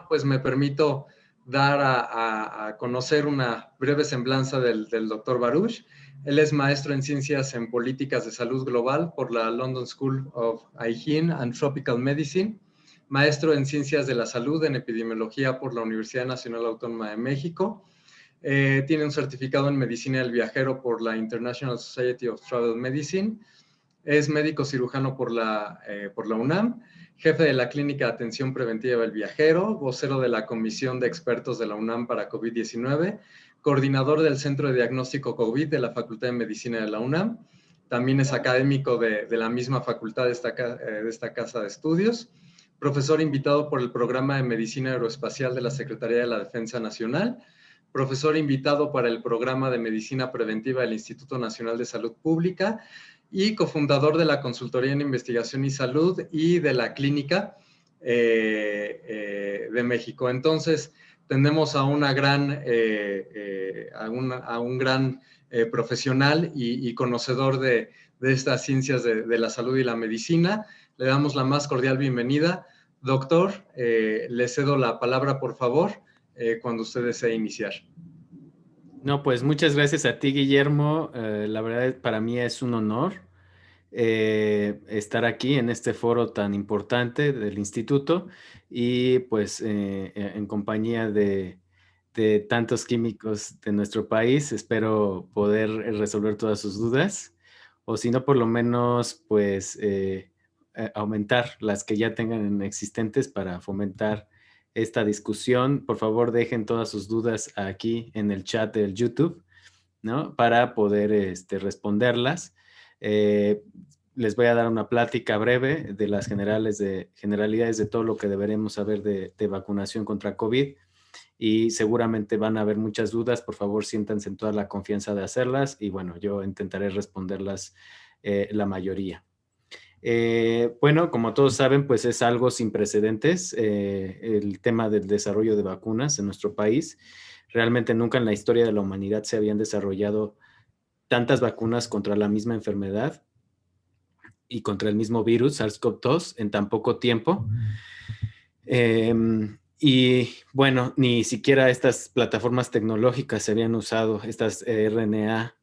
pues me permito dar a conocer una breve semblanza del doctor Baruch. Él es maestro en Ciencias en Políticas de Salud Global por la London School of Hygiene and Tropical Medicine, maestro en Ciencias de la Salud en Epidemiología por la Universidad Nacional Autónoma de México. Tiene un certificado en Medicina del Viajero por la International Society of Travel Medicine. Es médico cirujano por la UNAM, jefe de la Clínica de Atención Preventiva del Viajero, vocero de la Comisión de Expertos de la UNAM para COVID-19, coordinador del Centro de Diagnóstico COVID de la Facultad de Medicina de la UNAM. También es académico de la misma facultad de esta casa de estudios, profesor invitado por el Programa de Medicina Aeroespacial de la Secretaría de la Defensa Nacional, profesor invitado para el Programa de Medicina Preventiva del Instituto Nacional de Salud Pública y cofundador de la Consultoría en Investigación y Salud y de la Clínica de México. Entonces, tenemos a un gran profesional y conocedor de estas ciencias de la salud y la medicina. Le damos la más cordial bienvenida. Doctor, le cedo la palabra, por favor, cuando usted desee iniciar. No, pues muchas gracias a ti, Guillermo. La verdad, para mí es un honor estar aquí en este foro tan importante del instituto y pues en compañía de tantos químicos de nuestro país. Espero poder resolver todas sus dudas o si no, por lo menos pues aumentar las que ya tengan existentes para fomentar esta discusión. Por favor, dejen todas sus dudas aquí en el chat del YouTube, ¿no? Para poder responderlas. Les voy a dar una plática breve de las generalidades de todo lo que deberemos saber de vacunación contra COVID y seguramente van a haber muchas dudas. Por favor, siéntanse en toda la confianza de hacerlas y bueno, yo intentaré responderlas la mayoría. Bueno, como todos saben, pues es algo sin precedentes el tema del desarrollo de vacunas en nuestro país. Realmente nunca en la historia de la humanidad se habían desarrollado tantas vacunas contra la misma enfermedad y contra el mismo virus, SARS-CoV-2, en tan poco tiempo. Y bueno, ni siquiera estas plataformas tecnológicas se habían usado, estas RNA,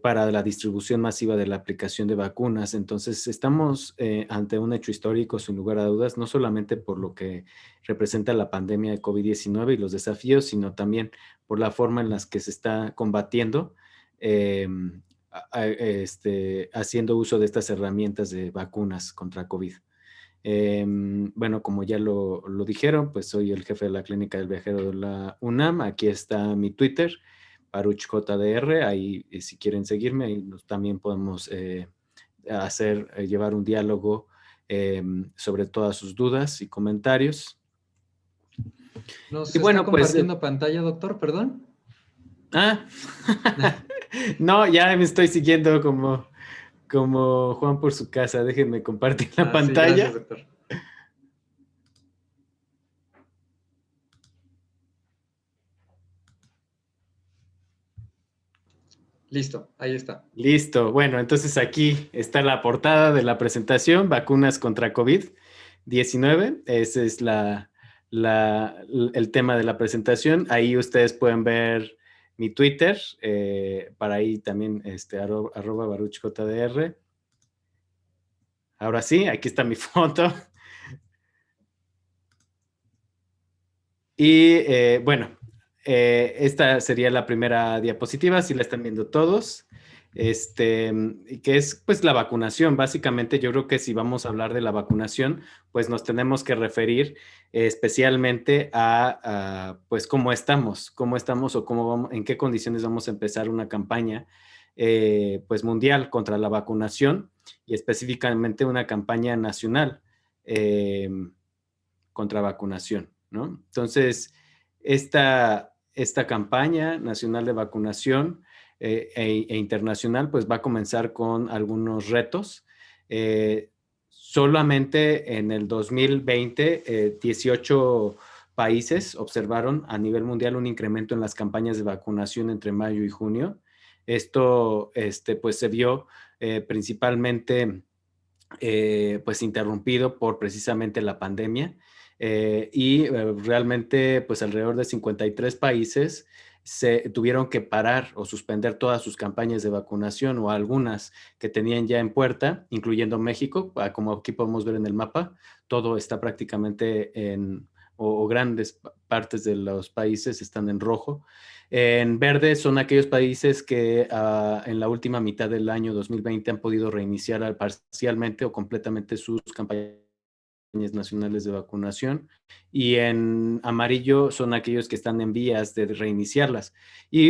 para la distribución masiva de la aplicación de vacunas. Entonces, estamos ante un hecho histórico, sin lugar a dudas, no solamente por lo que representa la pandemia de COVID-19 y los desafíos, sino también por la forma en la que se está combatiendo, haciendo uso de estas herramientas de vacunas contra COVID. Bueno, como ya lo dijeron, pues soy el jefe de la Clínica del Viajero de la UNAM. Aquí está mi Twitter, BaruchJDR. Ahí, si quieren seguirme, ahí también podemos llevar un diálogo sobre todas sus dudas y comentarios. ¿Nos Y bueno, está compartiendo pantalla, doctor? Perdón. No, ya me estoy siguiendo como Juan por su casa. Déjenme compartir la pantalla. Sí, gracias, doctor. Listo, ahí está. Listo. Bueno, entonces aquí está la portada de la presentación, vacunas contra COVID-19. Ese es el tema de la presentación. Ahí ustedes pueden ver mi Twitter, para ahí también @baruchjdr. Ahora sí, aquí está mi foto. Y bueno, esta sería la primera diapositiva, si la están viendo todos, que es pues la vacunación. Básicamente yo creo que si vamos a hablar de la vacunación, pues nos tenemos que referir especialmente a pues cómo estamos o cómo vamos, en qué condiciones vamos a empezar una campaña pues mundial contra la vacunación y específicamente una campaña nacional contra vacunación, ¿no? Entonces, esta campaña nacional de vacunación e internacional, pues va a comenzar con algunos retos. Solamente en el 2020, 18 países observaron a nivel mundial un incremento en las campañas de vacunación entre mayo y junio. Esto, pues se vio principalmente pues interrumpido por precisamente la pandemia. Realmente pues alrededor de 53 países se tuvieron que parar o suspender todas sus campañas de vacunación o algunas que tenían ya en puerta, incluyendo México, como aquí podemos ver en el mapa, todo está prácticamente o grandes partes de los países están en rojo. En verde son aquellos países que en la última mitad del año 2020 han podido reiniciar parcialmente o completamente sus campañas nacionales de vacunación, y en amarillo son aquellos que están en vías de reiniciarlas.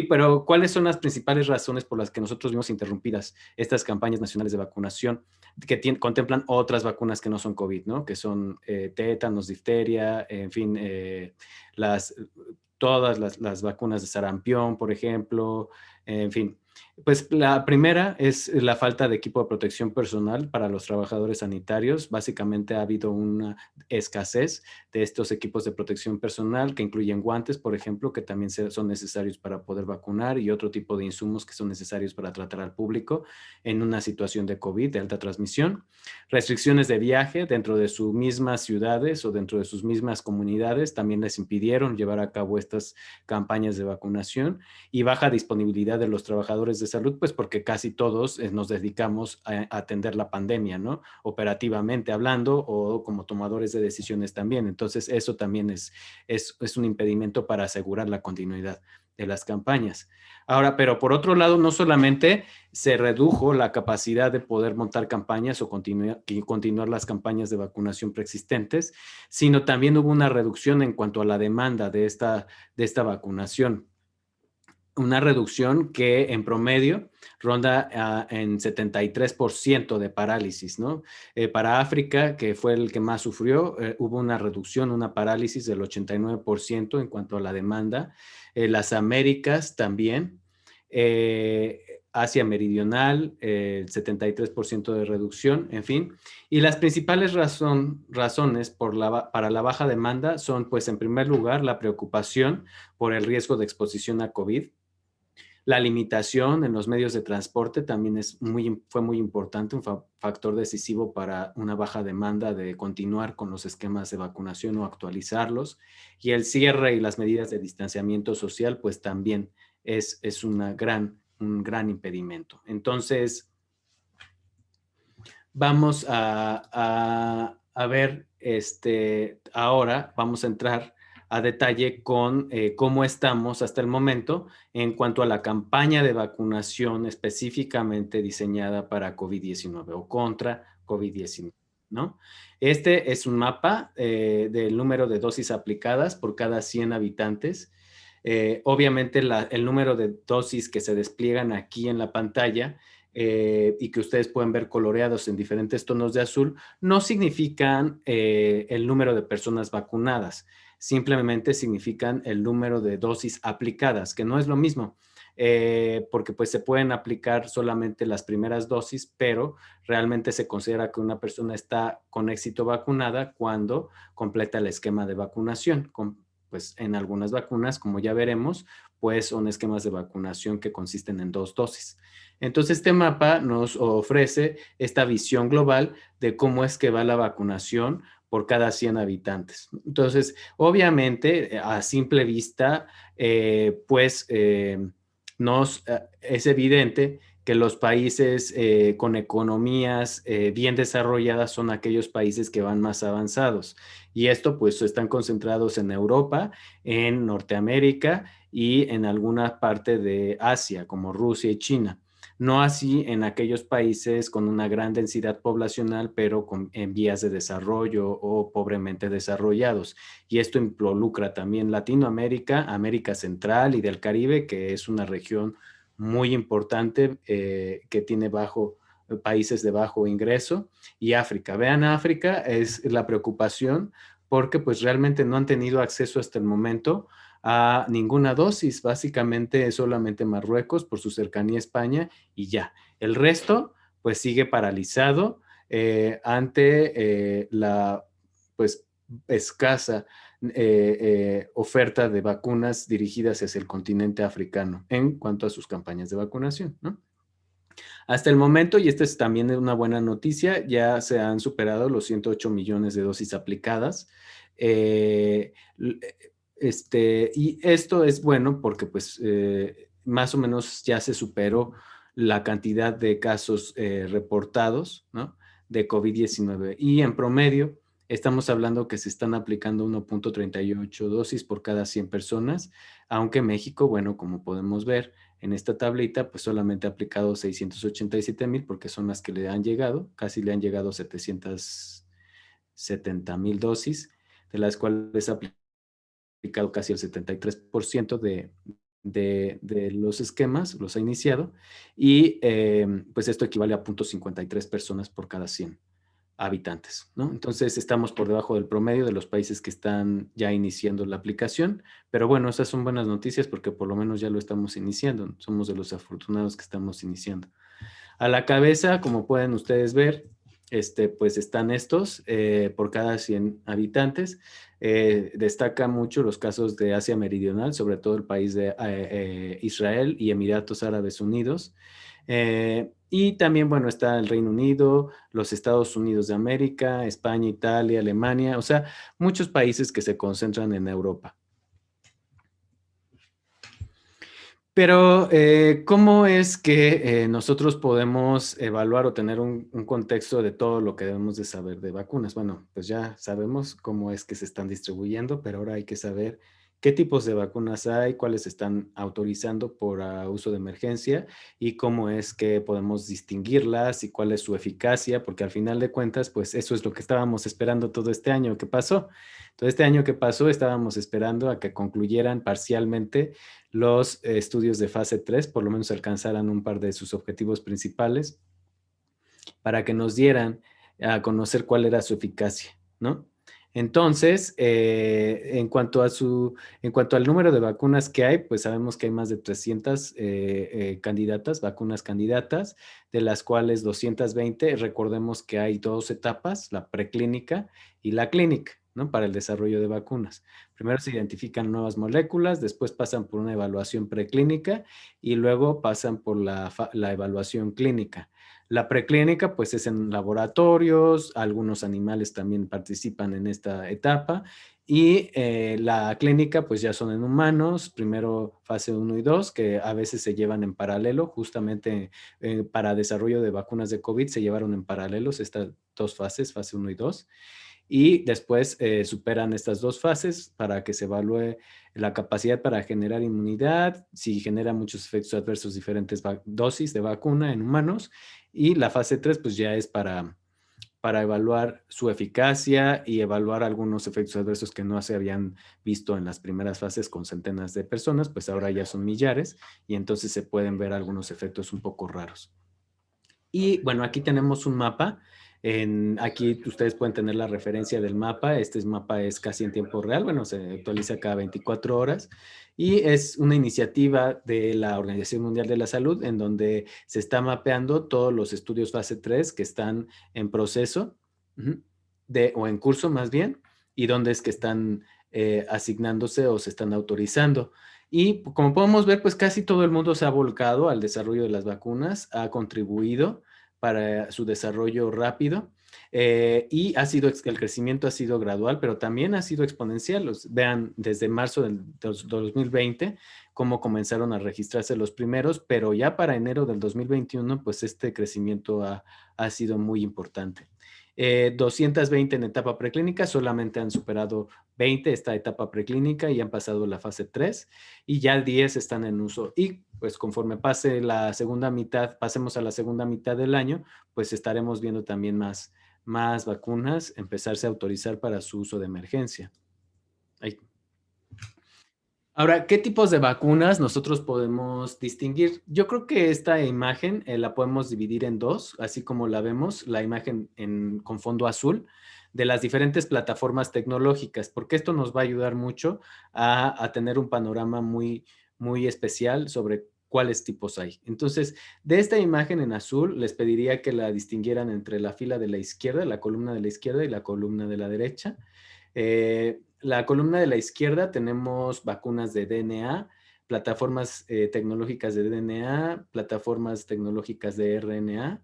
Pero ¿cuáles son las principales razones por las que nosotros vimos interrumpidas estas campañas nacionales de vacunación que contemplan otras vacunas que no son COVID, ¿no? Que son tétanos, difteria, en fin, las, todas las vacunas de sarampión, por ejemplo, en fin. Pues la primera es la falta de equipo de protección personal para los trabajadores sanitarios. Básicamente ha habido una escasez de estos equipos de protección personal que incluyen guantes, por ejemplo, que también son necesarios para poder vacunar, y otro tipo de insumos que son necesarios para tratar al público en una situación de COVID de alta transmisión. Restricciones de viaje dentro de sus mismas ciudades o dentro de sus mismas comunidades también les impidieron llevar a cabo estas campañas de vacunación, y baja disponibilidad de los trabajadores de salud, pues porque casi todos nos dedicamos a atender la pandemia, ¿no? Operativamente hablando o como tomadores de decisiones también. Entonces, eso también es un impedimento para asegurar la continuidad de las campañas. Ahora, pero por otro lado, no solamente se redujo la capacidad de poder montar campañas o continuar las campañas de vacunación preexistentes, sino también hubo una reducción en cuanto a la demanda de esta vacunación. Una reducción que en promedio ronda en 73% de parálisis, ¿no? Para África, que fue el que más sufrió, hubo una reducción, una parálisis del 89% en cuanto a la demanda. Las Américas también. Asia Meridional, el 73% de reducción, en fin. Y las principales razones para la baja demanda son, pues, en primer lugar, la preocupación por el riesgo de exposición a COVID. La limitación en los medios de transporte también fue muy importante, un factor decisivo para una baja demanda de continuar con los esquemas de vacunación o actualizarlos. Y el cierre y las medidas de distanciamiento social, pues también es un gran impedimento. Entonces, vamos a ver, ahora vamos a entrar a detalle con cómo estamos hasta el momento en cuanto a la campaña de vacunación específicamente diseñada para COVID-19 o contra COVID-19, ¿no? Este es un mapa del número de dosis aplicadas por cada 100 habitantes. Obviamente el número de dosis que se despliegan aquí en la pantalla y que ustedes pueden ver coloreados en diferentes tonos de azul, no significan el número de personas vacunadas, simplemente significan el número de dosis aplicadas, que no es lo mismo, porque pues se pueden aplicar solamente las primeras dosis, pero realmente se considera que una persona está con éxito vacunada cuando completa el esquema de vacunación. Pues en algunas vacunas, como ya veremos, pues son esquemas de vacunación que consisten en 2 dosis. Entonces, este mapa nos ofrece esta visión global de cómo es que va la vacunación por cada 100 habitantes. Entonces, obviamente, a simple vista, es evidente que los países con economías bien desarrolladas son aquellos países que van más avanzados. Y esto, pues, están concentrados en Europa, en Norteamérica y en alguna parte de Asia, como Rusia y China. No así en aquellos países con una gran densidad poblacional, pero en vías de desarrollo o pobremente desarrollados. Y esto involucra también Latinoamérica, América Central y del Caribe, que es una región muy importante que tiene países de bajo ingreso, y África. Vean, África es la preocupación porque pues realmente no han tenido acceso hasta el momento a ninguna dosis, básicamente solamente Marruecos por su cercanía a España y ya. El resto pues sigue paralizado ante la pues escasa oferta de vacunas dirigidas hacia el continente africano en cuanto a sus campañas de vacunación, ¿no? Hasta el momento, y esta es también una buena noticia, ya se han superado los 108 millones de dosis aplicadas. Eh, y esto es bueno porque pues más o menos ya se superó la cantidad de casos reportados, ¿no? De COVID-19. Y en promedio estamos hablando que se están aplicando 1.38 dosis por cada 100 personas, aunque México, bueno, como podemos ver, en esta tablita, pues solamente ha aplicado 687,000 porque son las que le han llegado, casi le han llegado 770,000 dosis, de las cuales ha aplicado casi el 73% de los esquemas, los ha iniciado, y pues esto equivale a 0.53 personas por cada 100 habitantes, ¿no? Entonces estamos por debajo del promedio de los países que están ya iniciando la aplicación, pero bueno, esas son buenas noticias porque por lo menos ya lo estamos iniciando, somos de los afortunados que estamos iniciando. A la cabeza, como pueden ustedes ver, pues están estos por cada 100 habitantes. Destaca mucho los casos de Asia Meridional, sobre todo el país de Israel y Emiratos Árabes Unidos. Y también, bueno, está el Reino Unido, los Estados Unidos de América, España, Italia, Alemania, o sea, muchos países que se concentran en Europa. Pero, ¿cómo es que nosotros podemos evaluar o tener un contexto de todo lo que debemos de saber de vacunas? Bueno, pues ya sabemos cómo es que se están distribuyendo, pero ahora hay que saber qué tipos de vacunas hay, cuáles se están autorizando por uso de emergencia y cómo es que podemos distinguirlas y cuál es su eficacia, porque al final de cuentas, pues eso es lo que estábamos esperando todo este año que pasó. Todo este año que pasó estábamos esperando a que concluyeran parcialmente los estudios de fase 3 por lo menos alcanzaran un par de sus objetivos principales para que nos dieran a conocer cuál era su eficacia, ¿no? Entonces, en cuanto al número de vacunas que hay, pues sabemos que hay más de 300 candidatas, vacunas candidatas, de las cuales 220, recordemos que hay dos etapas, la preclínica y la clínica, ¿no? Para el desarrollo de vacunas. Primero se identifican nuevas moléculas, después pasan por una evaluación preclínica y luego pasan por la evaluación clínica. La preclínica, pues es en laboratorios, algunos animales también participan en esta etapa y la clínica, pues ya son en humanos, primero fase 1 y 2, que a veces se llevan en paralelo, justamente para desarrollo de vacunas de COVID se llevaron en paralelos estas dos fases, fase 1 y 2 y después superan estas dos fases para que se evalúe la capacidad para generar inmunidad, si genera muchos efectos adversos diferentes dosis de vacuna en humanos y la fase 3 pues ya es para evaluar su eficacia y evaluar algunos efectos adversos que no se habían visto en las primeras fases con centenas de personas, pues ahora ya son millares y entonces se pueden ver algunos efectos un poco raros. Y bueno, aquí tenemos un mapa. Aquí ustedes pueden tener la referencia del mapa. Este mapa es casi en tiempo real. Bueno, se actualiza cada 24 horas. Y es una iniciativa de la Organización Mundial de la Salud en donde se está mapeando todos los estudios fase 3 que están en proceso o en curso más bien, y dónde es que están asignándose o se están autorizando. Y como podemos ver, pues casi todo el mundo se ha volcado al desarrollo de las vacunas, ha contribuido para su desarrollo rápido y el crecimiento ha sido gradual, pero también ha sido exponencial. Vean, desde marzo del 2020, cómo comenzaron a registrarse los primeros, pero ya para enero del 2021, pues este crecimiento ha sido muy importante. 220 en etapa preclínica, solamente han superado 20 esta etapa preclínica y han pasado la fase 3 y ya 10 están en uso. Y pues conforme pase la segunda mitad, pasemos a la segunda mitad del año, pues estaremos viendo también más vacunas empezarse a autorizar para su uso de emergencia. Ahí. Ahora, ¿qué tipos de vacunas nosotros podemos distinguir? Yo creo que esta imagen la podemos dividir en dos, así como la vemos, la imagen con fondo azul de las diferentes plataformas tecnológicas, porque esto nos va a ayudar mucho a tener un panorama muy, muy especial sobre cuáles tipos hay. Entonces, de esta imagen en azul, les pediría que la distinguieran entre la fila de la izquierda, la columna de la izquierda y la columna de la derecha. La columna de la izquierda tenemos vacunas de DNA, plataformas tecnológicas de DNA, plataformas tecnológicas de RNA,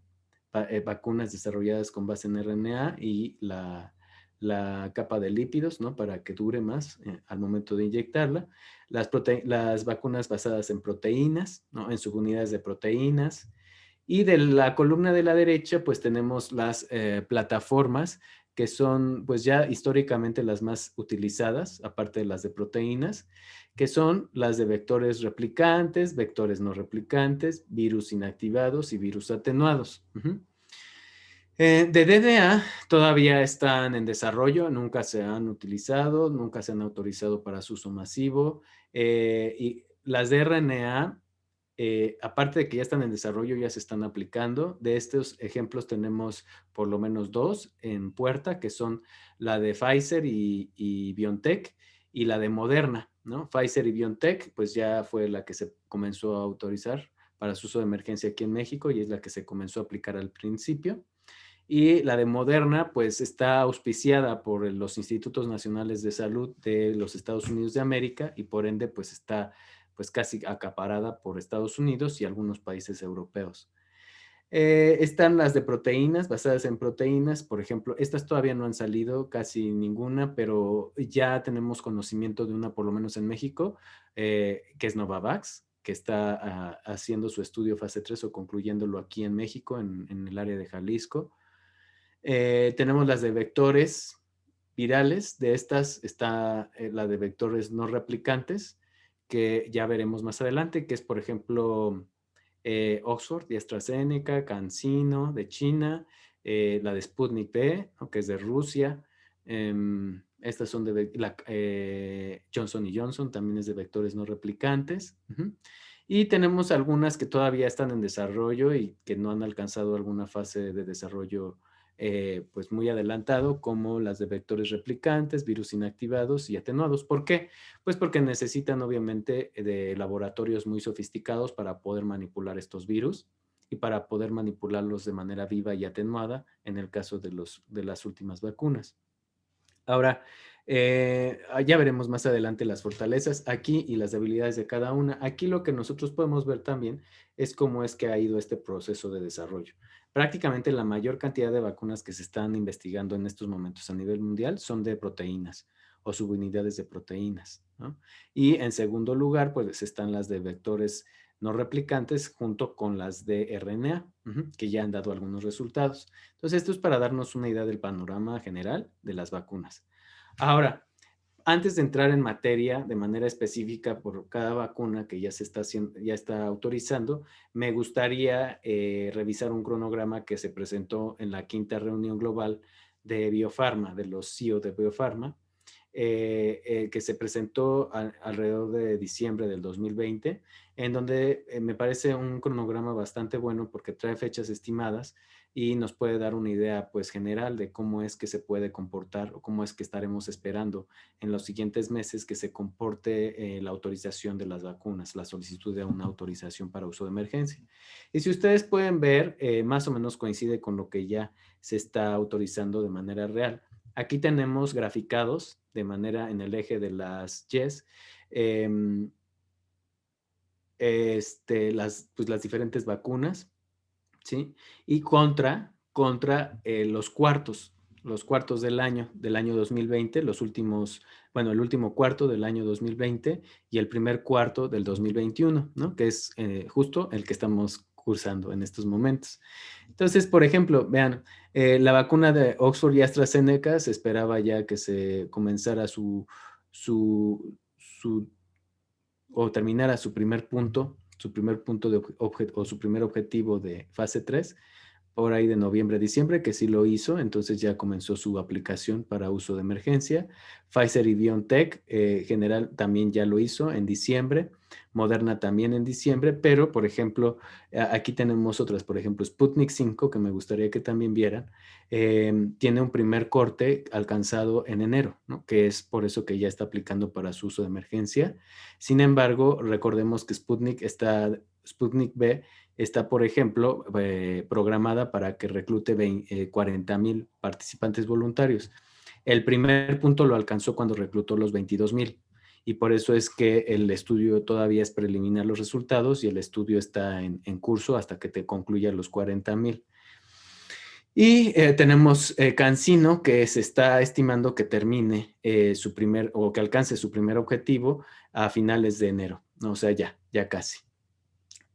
vacunas desarrolladas con base en RNA y la capa de lípidos, ¿no? Para que dure más al momento de inyectarla. Las vacunas basadas en proteínas, ¿no? En subunidades de proteínas. Y de la columna de la derecha, pues tenemos las plataformas que son pues ya históricamente las más utilizadas, aparte de las de proteínas, que son las de vectores replicantes, vectores no replicantes, virus inactivados y virus atenuados. De DDA todavía están en desarrollo, nunca se han utilizado, nunca se han autorizado para su uso masivo. Y las de RNA, aparte de que ya están en desarrollo, ya se están aplicando. De estos ejemplos tenemos por lo menos 2 en puerta, que son la de Pfizer y BioNTech y la de Moderna, ¿no? Pfizer y BioNTech, pues ya fue la que se comenzó a autorizar para su uso de emergencia aquí en México y es la que se comenzó a aplicar al principio. Y la de Moderna, pues está auspiciada por los Institutos Nacionales de Salud de los Estados Unidos de América y por ende, pues está pues casi acaparada por Estados Unidos y algunos países europeos. Están las de proteínas, basadas en proteínas, por ejemplo, estas todavía no han salido casi ninguna, pero ya tenemos conocimiento de una, por lo menos en México, que es Novavax, que está haciendo su estudio fase 3 o concluyéndolo aquí en México, en el área de Jalisco. Tenemos las de vectores virales. De estas está la de vectores no replicantes, que ya veremos más adelante, que es, por ejemplo, Oxford y AstraZeneca, CanSino de China, la de Sputnik V, ¿no? Que es de Rusia. Estas son de Johnson y Johnson, también es de vectores no replicantes. Y tenemos algunas que todavía están en desarrollo y que no han alcanzado alguna fase de desarrollo pues muy adelantado, como las de vectores replicantes, virus inactivados y atenuados. ¿Por qué? Pues porque necesitan obviamente de laboratorios muy sofisticados para poder manipular estos virus y para poder manipularlos de manera viva y atenuada en el caso de las últimas vacunas. Ahora, ya veremos más adelante las fortalezas aquí y las debilidades de cada una. Aquí lo que nosotros podemos ver también es cómo es que ha ido este proceso de desarrollo. Prácticamente la mayor cantidad de vacunas que se están investigando en estos momentos a nivel mundial son de proteínas o subunidades de proteínas, ¿no? Y en segundo lugar, pues están las de vectores no replicantes junto con las de RNA, que ya han dado algunos resultados. Entonces, esto es para darnos una idea del panorama general de las vacunas. Ahora, antes de entrar en materia de manera específica por cada vacuna que ya se está haciendo, ya está autorizando, me gustaría revisar un cronograma que se presentó en la 5ª reunión global de Biofarma, de los CEO de Biofarma, que se presentó alrededor de diciembre del 2020, en donde me parece un cronograma bastante bueno porque trae fechas estimadas y nos puede dar una idea pues general de cómo es que se puede comportar o cómo es que estaremos esperando en los siguientes meses que se comporte la autorización de las vacunas, la solicitud de una autorización para uso de emergencia. Y si ustedes pueden ver, más o menos coincide con lo que ya se está autorizando de manera real. Aquí tenemos graficados de manera en el eje de las YES, las diferentes vacunas, ¿sí? Y contra los cuartos del año 2020, los últimos, bueno, el último cuarto del año 2020 y el primer cuarto del 2021, ¿no? Que es justo el que estamos cursando en estos momentos. Entonces, por ejemplo, vean, la vacuna de Oxford y AstraZeneca se esperaba ya que se comenzara o terminara su primer punto o su primer objetivo de fase 3 por ahí de noviembre, diciembre, que sí lo hizo, entonces ya comenzó su aplicación para uso de emergencia. Pfizer y BioNTech general también ya lo hizo en diciembre, Moderna también en diciembre, pero por ejemplo, aquí tenemos otras, por ejemplo, Sputnik 5, que me gustaría que también vieran, tiene un primer corte alcanzado en enero, ¿no? Que es por eso que ya está aplicando para su uso de emergencia. Sin embargo, recordemos que Sputnik V está, por ejemplo, programada para que reclute 40,000 participantes voluntarios. El primer punto lo alcanzó cuando reclutó los 22,000 y por eso es que el estudio todavía es preliminar los resultados y el estudio está en curso hasta que te concluya los 40,000. Y tenemos CanSino, que se está estimando que termine o que alcance su primer objetivo a finales de enero, ¿no? O sea, ya casi.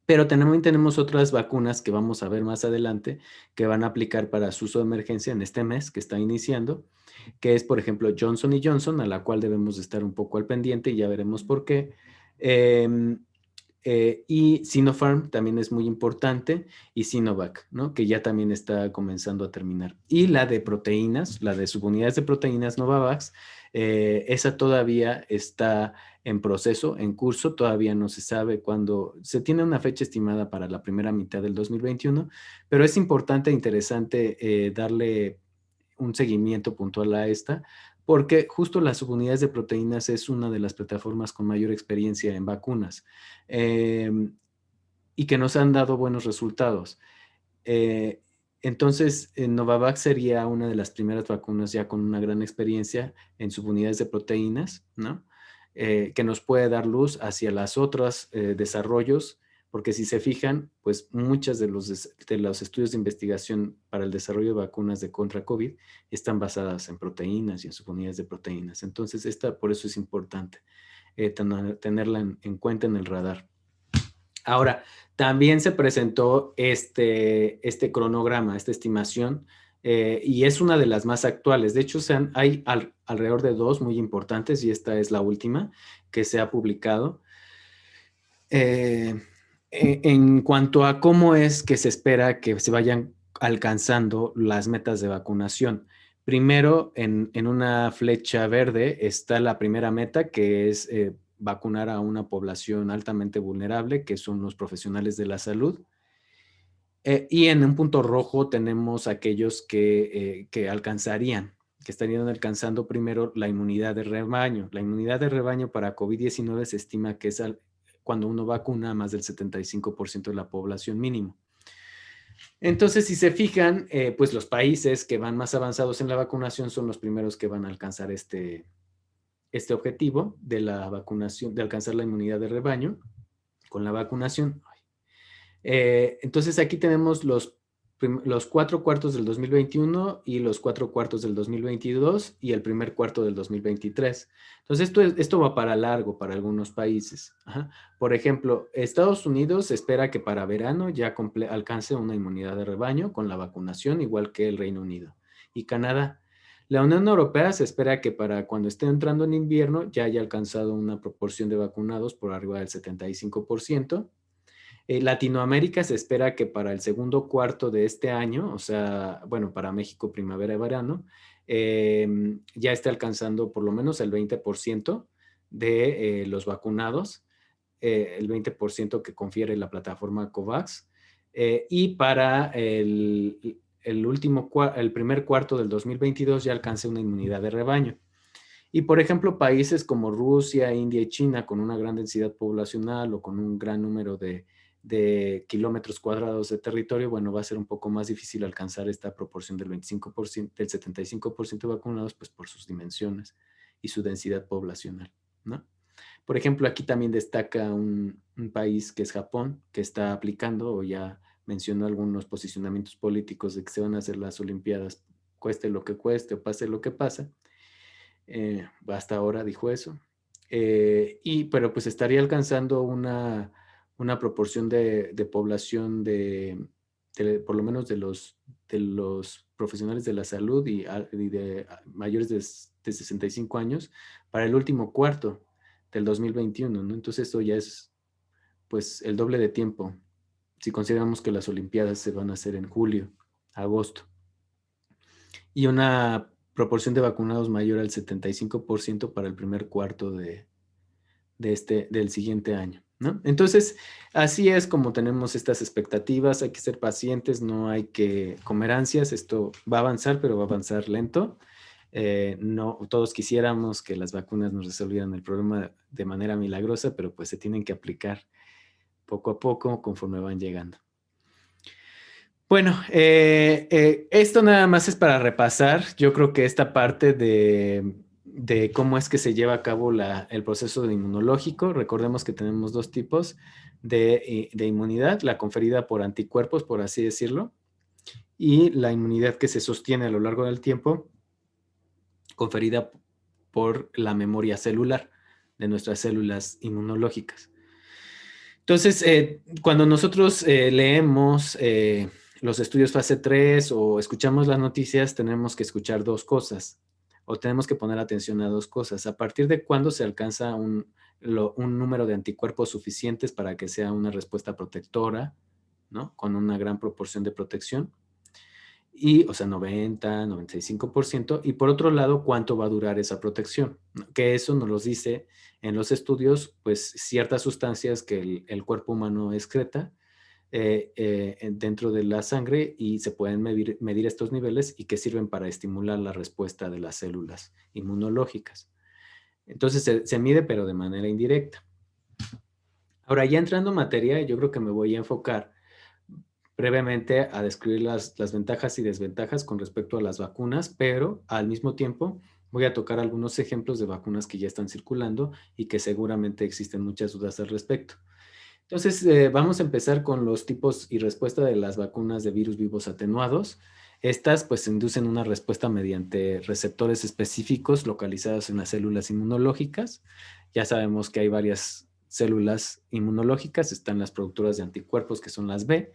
Pero también tenemos otras vacunas que vamos a ver más adelante que van a aplicar para su uso de emergencia en este mes que está iniciando, que es, por ejemplo, Johnson Johnson, a la cual debemos de estar un poco al pendiente y ya veremos por qué. Y Sinopharm también es muy importante, y Sinovac, ¿no? Que ya también está comenzando a terminar. Y la de proteínas, la de subunidades de proteínas Novavax, esa todavía está en proceso, en curso, todavía no se sabe cuándo. Se tiene una fecha estimada para la primera mitad del 2021, pero es importante e interesante darle un seguimiento puntual a esta, porque justo las subunidades de proteínas es una de las plataformas con mayor experiencia en vacunas eh, y que nos han dado buenos resultados. Eh, entonces, Novavax sería una de las primeras vacunas ya con una gran experiencia en subunidades de proteínas, ¿no? Que nos puede dar luz hacia las otras desarrollos, porque si se fijan, pues muchas de los estudios de investigación para el desarrollo de vacunas de contra COVID están basadas en proteínas y en subunidades de proteínas. Entonces, por eso es importante tenerla en cuenta en el radar. Ahora, también se presentó este cronograma, esta estimación, y es una de las más actuales. De hecho, hay alrededor de 2 muy importantes, y esta es la última que se ha publicado. En cuanto a cómo es que se espera que se vayan alcanzando las metas de vacunación. Primero, en una flecha verde está la primera meta, que es vacunar a una población altamente vulnerable, que son los profesionales de la salud. Y en un punto rojo tenemos aquellos que alcanzarían, que estarían alcanzando primero la inmunidad de rebaño. La inmunidad de rebaño para COVID-19 se estima que es cuando uno vacuna a más del 75% de la población mínimo. Entonces, si se fijan, pues los países que van más avanzados en la vacunación son los primeros que van a alcanzar este objetivo de la vacunación, de alcanzar la inmunidad de rebaño con la vacunación. Entonces, aquí tenemos los 4 cuartos del 2021 y los 4 cuartos del 2022 y el primer cuarto del 2023. Entonces, esto va para largo para algunos países. Ajá. Por ejemplo, Estados Unidos espera que para verano ya alcance una inmunidad de rebaño con la vacunación, igual que el Reino Unido. Y Canadá. La Unión Europea se espera que para cuando esté entrando en invierno ya haya alcanzado una proporción de vacunados por arriba del 75%. Latinoamérica se espera que para el segundo cuarto de este año, o sea, bueno, para México primavera y verano, ya esté alcanzando por lo menos el 20% de los vacunados, el 20% que confiere la plataforma COVAX, y para el primer cuarto del 2022 ya alcance una inmunidad de rebaño. Y, por ejemplo, países como Rusia, India y China, con una gran densidad poblacional o con un gran número de kilómetros cuadrados de territorio, bueno, va a ser un poco más difícil alcanzar esta proporción del 25%, del 75% vacunados, pues por sus dimensiones y su densidad poblacional, ¿no? Por ejemplo, aquí también destaca un país que es Japón, que está aplicando o ya mencionó algunos posicionamientos políticos de que se van a hacer las Olimpiadas, cueste lo que cueste o pase lo que pase. Hasta ahora dijo eso. Pero pues estaría alcanzando una proporción de población por lo menos de los profesionales de la salud y de mayores de 65 años para el último cuarto del 2021, ¿no? Entonces esto ya es pues el doble de tiempo si consideramos que las Olimpiadas se van a hacer en julio, agosto. Y una proporción de vacunados mayor al 75% para el primer cuarto del siguiente año, ¿no? Entonces, así es como tenemos estas expectativas. Hay que ser pacientes, no hay que comer ansias. Esto va a avanzar, pero va a avanzar lento. No todos quisiéramos que las vacunas nos resolvieran el problema de manera milagrosa, pero pues se tienen que aplicar poco a poco conforme van llegando. Bueno, esto nada más es para repasar. Yo creo que esta parte de cómo es que se lleva a cabo el proceso inmunológico. Recordemos que tenemos dos tipos de inmunidad, la conferida por anticuerpos, por así decirlo, y la inmunidad que se sostiene a lo largo del tiempo, conferida por la memoria celular de nuestras células inmunológicas. Entonces, cuando nosotros leemos los estudios fase 3 o escuchamos las noticias, tenemos que escuchar dos cosas o tenemos que poner atención a dos cosas. A partir de cuándo se alcanza un número de anticuerpos suficientes para que sea una respuesta protectora, ¿no? Con una gran proporción de protección. O sea, 90, 95%. Y por otro lado, ¿cuánto va a durar esa protección? Que eso nos lo dice en los estudios, pues ciertas sustancias que el cuerpo humano excreta dentro de la sangre y se pueden medir estos niveles y que sirven para estimular la respuesta de las células inmunológicas. Entonces se mide, pero de manera indirecta. Ahora, ya entrando en materia, yo creo que me voy a enfocar brevemente a describir las ventajas y desventajas con respecto a las vacunas, pero al mismo tiempo voy a tocar algunos ejemplos de vacunas que ya están circulando y que seguramente existen muchas dudas al respecto. Entonces, vamos a empezar con los tipos y respuesta de las vacunas de virus vivos atenuados. Estas pues inducen una respuesta mediante receptores específicos localizados en las células inmunológicas. Ya sabemos que hay varias células inmunológicas, están las productoras de anticuerpos que son las B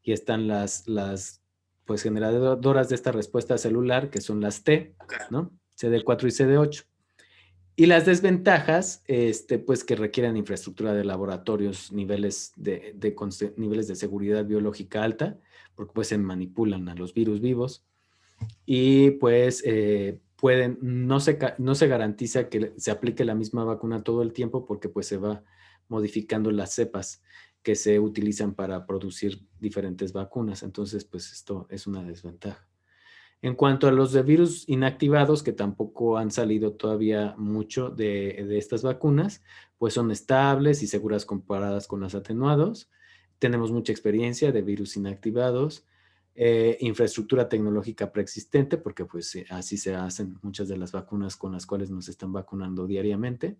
y están las pues generadoras de esta respuesta celular que son las T, ¿no? CD4 y CD8. Y las desventajas, pues que requieren infraestructura de laboratorios, niveles niveles de seguridad biológica alta, porque pues se manipulan a los virus vivos y pues no se garantiza que se aplique la misma vacuna todo el tiempo porque pues se va modificando las cepas que se utilizan para producir diferentes vacunas. Entonces, pues esto es una desventaja. En cuanto a los de virus inactivados, que tampoco han salido todavía mucho de estas vacunas, pues son estables y seguras comparadas con los atenuados. Tenemos mucha experiencia de virus inactivados, infraestructura tecnológica preexistente, porque pues así se hacen muchas de las vacunas con las cuales nos están vacunando diariamente.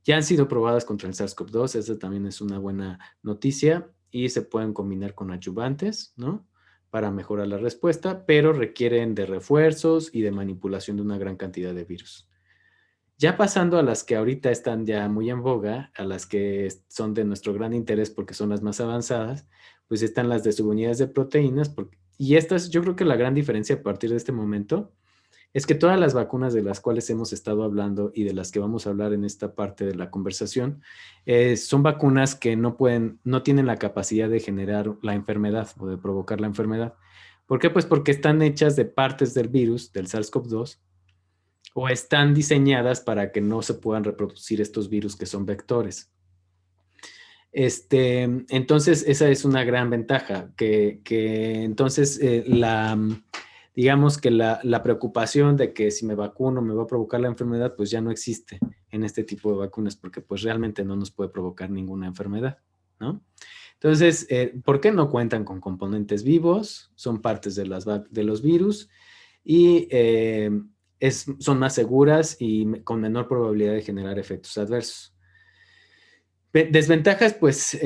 Ya han sido probadas contra el SARS-CoV-2, esa también es una buena noticia, y se pueden combinar con adyuvantes, ¿no? Para mejorar la respuesta, pero requieren de refuerzos y de manipulación de una gran cantidad de virus. Ya pasando a las que ahorita están ya muy en boga, a las que son de nuestro gran interés porque son las más avanzadas, pues están las de subunidades de proteínas, y estas, yo creo que la gran diferencia a partir de este momento es que todas las vacunas de las cuales hemos estado hablando y de las que vamos a hablar en esta parte de la conversación, son vacunas que no tienen la capacidad de generar la enfermedad o de provocar la enfermedad. ¿Por qué? Pues porque están hechas de partes del virus, del SARS-CoV-2, o están diseñadas para que no se puedan reproducir estos virus que son vectores. Entonces, esa es una gran ventaja, que entonces digamos que la preocupación de que si me vacuno me va a provocar la enfermedad, pues ya no existe en este tipo de vacunas, porque pues realmente no nos puede provocar ninguna enfermedad, ¿no? Entonces, ¿por qué no cuentan con componentes vivos? Son partes de los virus y son más seguras y con menor probabilidad de generar efectos adversos. Desventajas, pues,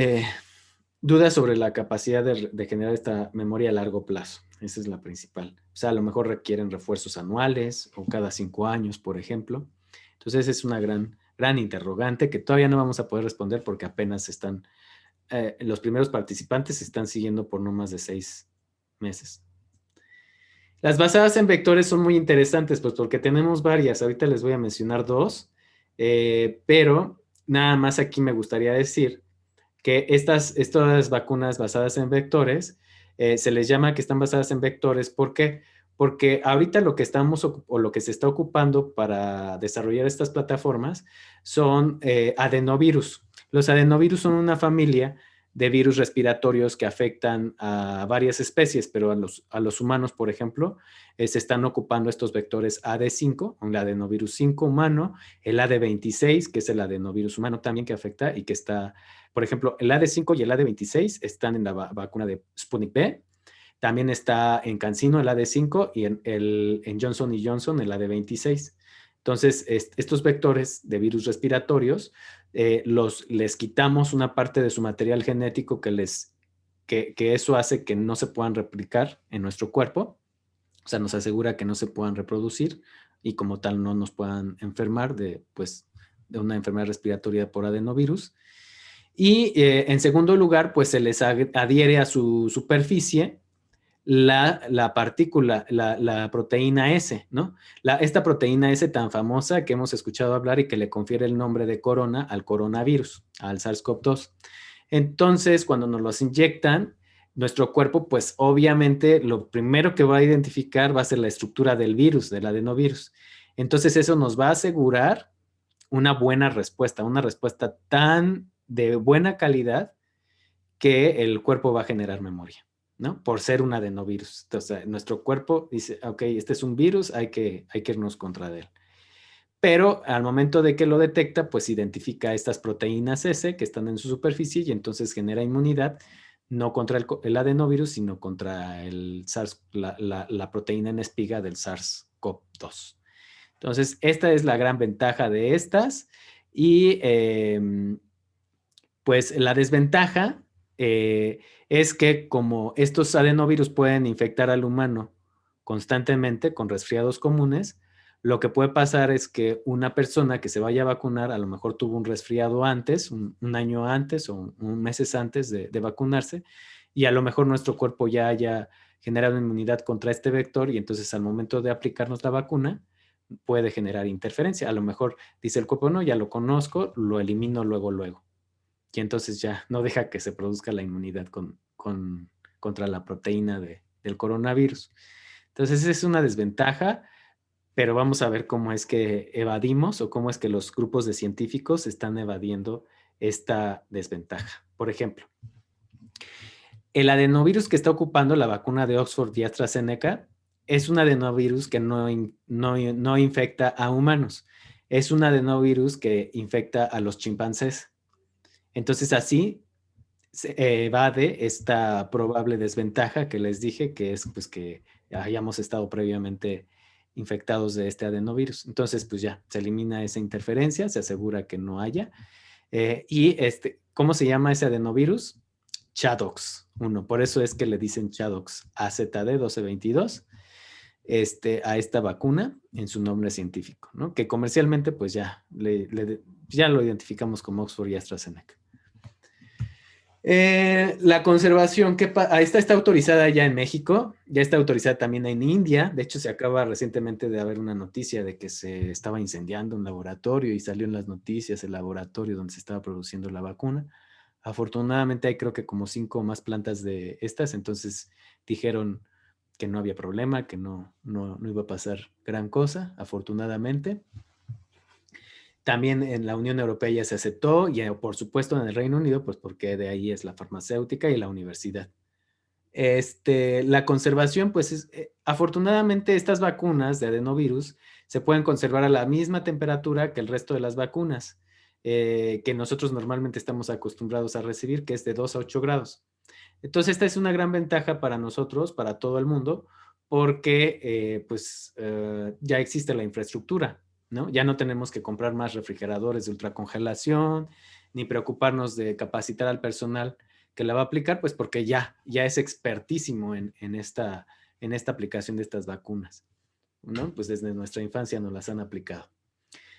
dudas sobre la capacidad de generar esta memoria a largo plazo. Esa es la principal. O sea, a lo mejor requieren refuerzos anuales o cada 5 años, por ejemplo. Entonces, es una gran interrogante que todavía no vamos a poder responder porque apenas los primeros participantes se están siguiendo por no más de 6 meses. Las basadas en vectores son muy interesantes, pues porque tenemos varias. Ahorita les voy a mencionar 2, pero nada más aquí me gustaría decir que estas vacunas basadas en vectores se les llama que están basadas en vectores. ¿Por qué? Porque ahorita lo que lo que se está ocupando para desarrollar estas plataformas son adenovirus. Los adenovirus son una familia de virus respiratorios que afectan a varias especies, pero a los humanos, por ejemplo, se están ocupando estos vectores AD5, el adenovirus 5 humano, el AD26, que es el adenovirus humano también que afecta y que está, por ejemplo, el AD5 y el AD26 están en la vacuna de Sputnik V, también está en CanSino el AD5 y en Johnson & Johnson el AD26. Entonces, estos vectores de virus respiratorios, les quitamos una parte de su material genético que eso hace que no se puedan replicar en nuestro cuerpo, o sea, nos asegura que no se puedan reproducir y como tal no nos puedan enfermar pues, de una enfermedad respiratoria por adenovirus. Y en segundo lugar, pues se les adhiere a su superficie la partícula, la proteína S, ¿no? Esta proteína S tan famosa que hemos escuchado hablar y que le confiere el nombre de corona al coronavirus, al SARS-CoV-2. Entonces, cuando nos los inyectan, nuestro cuerpo, pues obviamente lo primero que va a identificar va a ser la estructura del virus, del adenovirus. Entonces, eso nos va a asegurar una respuesta tan de buena calidad que el cuerpo va a generar memoria, ¿no? Por ser un adenovirus. Entonces, nuestro cuerpo dice, ok, este es un virus, hay que irnos contra él. Pero al momento de que lo detecta, pues identifica estas proteínas S que están en su superficie y entonces genera inmunidad, no contra el adenovirus, sino contra el SARS, la proteína en espiga del SARS-CoV-2. Entonces, esta es la gran ventaja de estas. Y pues la desventaja es que como estos adenovirus pueden infectar al humano constantemente con resfriados comunes, lo que puede pasar es que una persona que se vaya a vacunar a lo mejor tuvo un resfriado antes, un año antes o un meses antes de vacunarse, y a lo mejor nuestro cuerpo ya haya generado inmunidad contra este vector y entonces al momento de aplicarnos la vacuna puede generar interferencia. A lo mejor dice el cuerpo, no, ya lo conozco, lo elimino luego, luego. Y entonces ya no deja que se produzca la inmunidad contra la proteína del coronavirus. Entonces es una desventaja, pero vamos a ver cómo es que evadimos o cómo es que los grupos de científicos están evadiendo esta desventaja. Por ejemplo, el adenovirus que está ocupando la vacuna de Oxford y AstraZeneca es un adenovirus que no infecta a humanos. Es un adenovirus que infecta a los chimpancés. Entonces así se evade esta probable desventaja que les dije, que es pues que hayamos estado previamente infectados de este adenovirus. Entonces, pues ya, se elimina esa interferencia, se asegura que no haya. ¿Cómo se llama ese adenovirus? ChAdOx 1. Por eso es que le dicen ChAdOx AZD1222 a esta vacuna en su nombre científico, ¿no? Que comercialmente pues ya, ya lo identificamos como Oxford y AstraZeneca. La conservación, esta está autorizada ya en México, ya está autorizada también en India. De hecho, se acaba recientemente de haber una noticia de que se estaba incendiando un laboratorio y salió en las noticias el laboratorio donde se estaba produciendo la vacuna. Afortunadamente hay creo que como 5 más plantas de estas, entonces dijeron que no había problema, que no iba a pasar gran cosa, afortunadamente. También en la Unión Europea ya se aceptó y por supuesto en el Reino Unido, pues porque de ahí es la farmacéutica y la universidad. La conservación, pues afortunadamente estas vacunas de adenovirus se pueden conservar a la misma temperatura que el resto de las vacunas que nosotros normalmente estamos acostumbrados a recibir, que es de 2 a 8 grados. Entonces esta es una gran ventaja para nosotros, para todo el mundo, porque ya existe la infraestructura, ¿no? Ya no tenemos que comprar más refrigeradores de ultracongelación, ni preocuparnos de capacitar al personal que la va a aplicar, pues porque ya es expertísimo en esta aplicación de estas vacunas, ¿no? Pues desde nuestra infancia nos las han aplicado.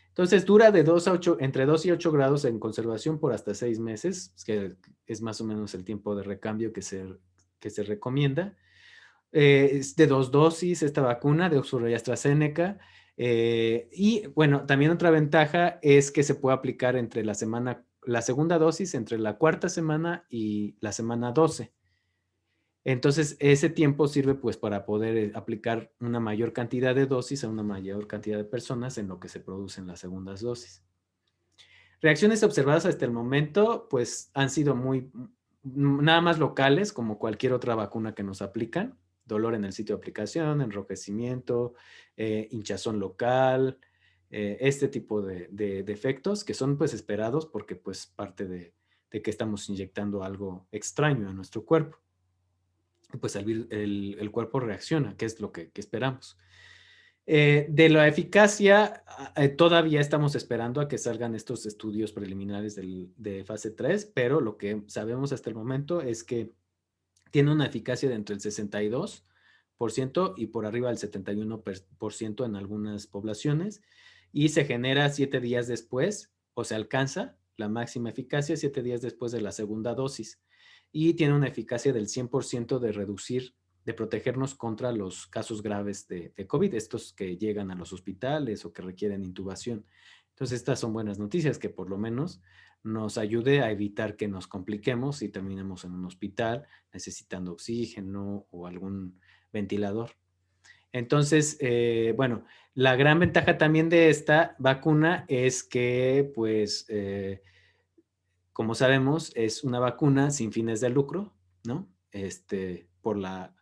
Entonces dura de 2 a 8, entre 2 y 8 grados en conservación por hasta 6 meses, que es más o menos el tiempo de recambio que se recomienda. Es de 2 dosis esta vacuna de Oxford y AstraZeneca. Y bueno, también otra ventaja es que se puede aplicar entre la segunda dosis entre la cuarta semana y la semana 12. Entonces, ese tiempo sirve pues para poder aplicar una mayor cantidad de dosis a una mayor cantidad de personas en lo que se producen las segundas dosis. Reacciones observadas hasta el momento pues han sido nada más locales como cualquier otra vacuna que nos aplican. Dolor en el sitio de aplicación, enrojecimiento, hinchazón local, este tipo de efectos que son pues esperados porque pues parte de que estamos inyectando algo extraño a nuestro cuerpo. Pues el cuerpo reacciona, que es lo que esperamos. De la eficacia, todavía estamos esperando a que salgan estos estudios preliminares de fase 3, pero lo que sabemos hasta el momento es que tiene una eficacia de entre el 62% y por arriba del 71% en algunas poblaciones, y se genera 7 días después, o se alcanza la máxima eficacia 7 días después de la segunda dosis, y tiene una eficacia del 100% de reducir, de protegernos contra los casos graves de COVID, estos que llegan a los hospitales o que requieren intubación. Entonces, estas son buenas noticias, que por lo menos nos ayude a evitar que nos compliquemos y terminemos en un hospital necesitando oxígeno o algún ventilador. Entonces, bueno, la gran ventaja también de esta vacuna es que, pues, como sabemos, es una vacuna sin fines de lucro, ¿no? Por la,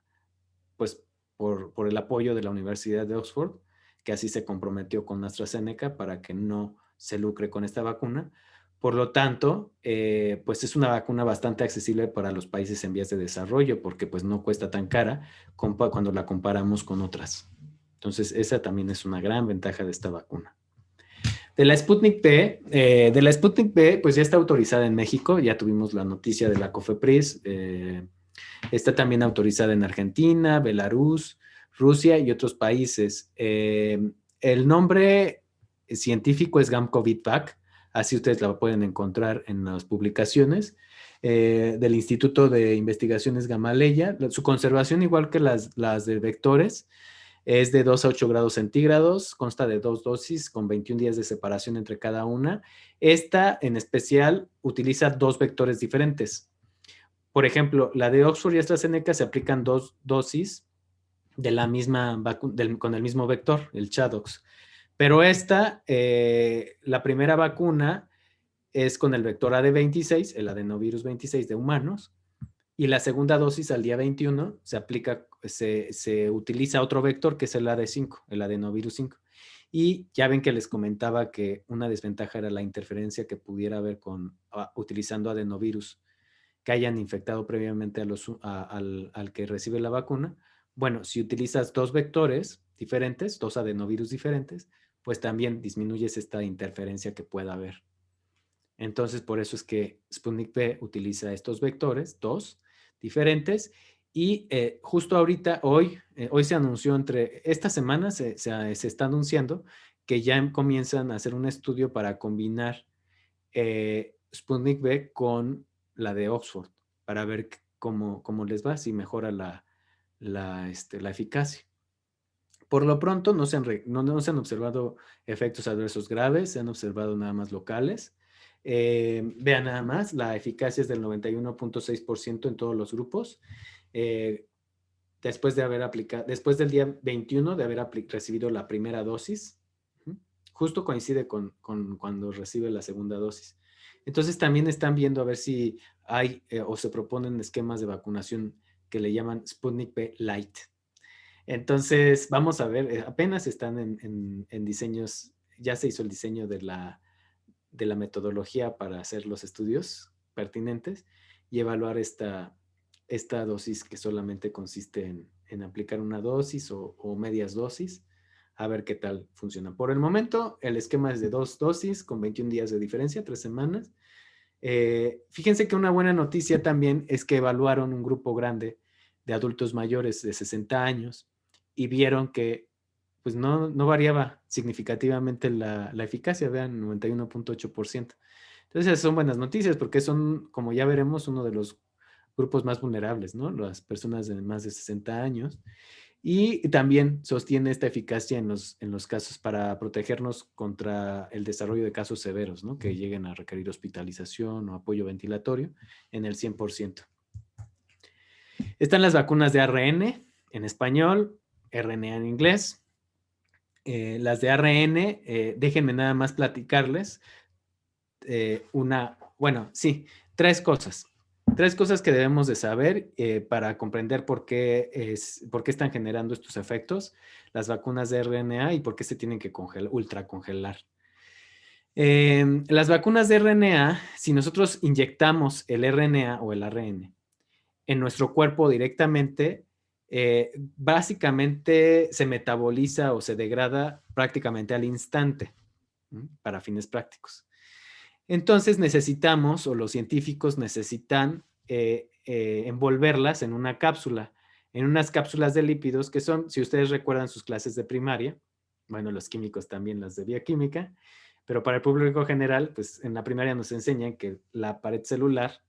pues, por el apoyo de la Universidad de Oxford, que así se comprometió con AstraZeneca para que no se lucre con esta vacuna. Por lo tanto, pues es una vacuna bastante accesible para los países en vías de desarrollo, porque pues no cuesta tan cara cuando la comparamos con otras. Entonces, esa también es una gran ventaja de esta vacuna. De la Sputnik V, pues ya está autorizada en México, ya tuvimos la noticia de la COFEPRIS, está también autorizada en Argentina, Belarus, Rusia y otros países. El nombre científico es Gamcovid-Vac, así ustedes la pueden encontrar en las publicaciones del Instituto de Investigaciones Gamaleya. Su conservación, igual que las de vectores, es de 2 a 8 grados centígrados, consta de 2 dosis con 21 días de separación entre cada una. Esta en especial utiliza 2 vectores diferentes. Por ejemplo, la de Oxford y AstraZeneca se aplican 2 dosis de la misma con el mismo vector, el ChAdOx. Pero esta, la primera vacuna es con el vector AD26, el adenovirus 26 de humanos, y la segunda dosis al día 21 se utiliza otro vector que es el AD5, el adenovirus 5. Y ya ven que les comentaba que una desventaja era la interferencia que pudiera haber utilizando adenovirus que hayan infectado previamente al que recibe la vacuna. Bueno, si utilizas 2 vectores diferentes, 2 adenovirus diferentes, pues también disminuyes esta interferencia que pueda haber. Entonces, por eso es que Sputnik V utiliza estos vectores, 2 diferentes, y justo ahorita, hoy se anunció, esta semana se está anunciando que ya comienzan a hacer un estudio para combinar Sputnik V con la de Oxford, para ver cómo les va, si mejora la eficacia. Por lo pronto no se han observado efectos adversos graves, se han observado nada más locales. Vean nada más, la eficacia es del 91.6% en todos los grupos. Después del día 21 de haber recibido la primera dosis, justo coincide con cuando recibe la segunda dosis. Entonces también están viendo a ver si hay o se proponen esquemas de vacunación que le llaman Sputnik V Light. Entonces, vamos a ver, apenas están en diseños, ya se hizo el diseño de la metodología para hacer los estudios pertinentes y evaluar esta dosis que solamente consiste en aplicar una dosis o medias dosis, a ver qué tal funciona. Por el momento, el esquema es de 2 dosis con 21 días de diferencia, 3 semanas. Fíjense que una buena noticia también es que evaluaron un grupo grande de adultos mayores de 60 años y vieron que pues no variaba significativamente la eficacia, vean, 91.8%. Entonces, esas son buenas noticias porque son, como ya veremos, uno de los grupos más vulnerables, ¿no? Las personas de más de 60 años. Y también sostiene esta eficacia en los casos para protegernos contra el desarrollo de casos severos, ¿no? Que lleguen a requerir hospitalización o apoyo ventilatorio en el 100%. Están las vacunas de ARN en español, RNA en inglés. Las de ARN, déjenme nada más platicarles tres cosas. Tres cosas que debemos de saber para comprender por qué están generando estos efectos las vacunas de RNA y por qué se tienen que ultracongelar. Las vacunas de RNA, si nosotros inyectamos el RNA o el ARN en nuestro cuerpo directamente, básicamente se metaboliza o se degrada prácticamente al instante, ¿m? Para fines prácticos. Entonces necesitamos, o los científicos necesitan envolverlas en una cápsula, en unas cápsulas de lípidos que son, si ustedes recuerdan sus clases de primaria, bueno, los químicos también las de bioquímica, pero para el público general, pues en la primaria nos enseñan que la pared celular,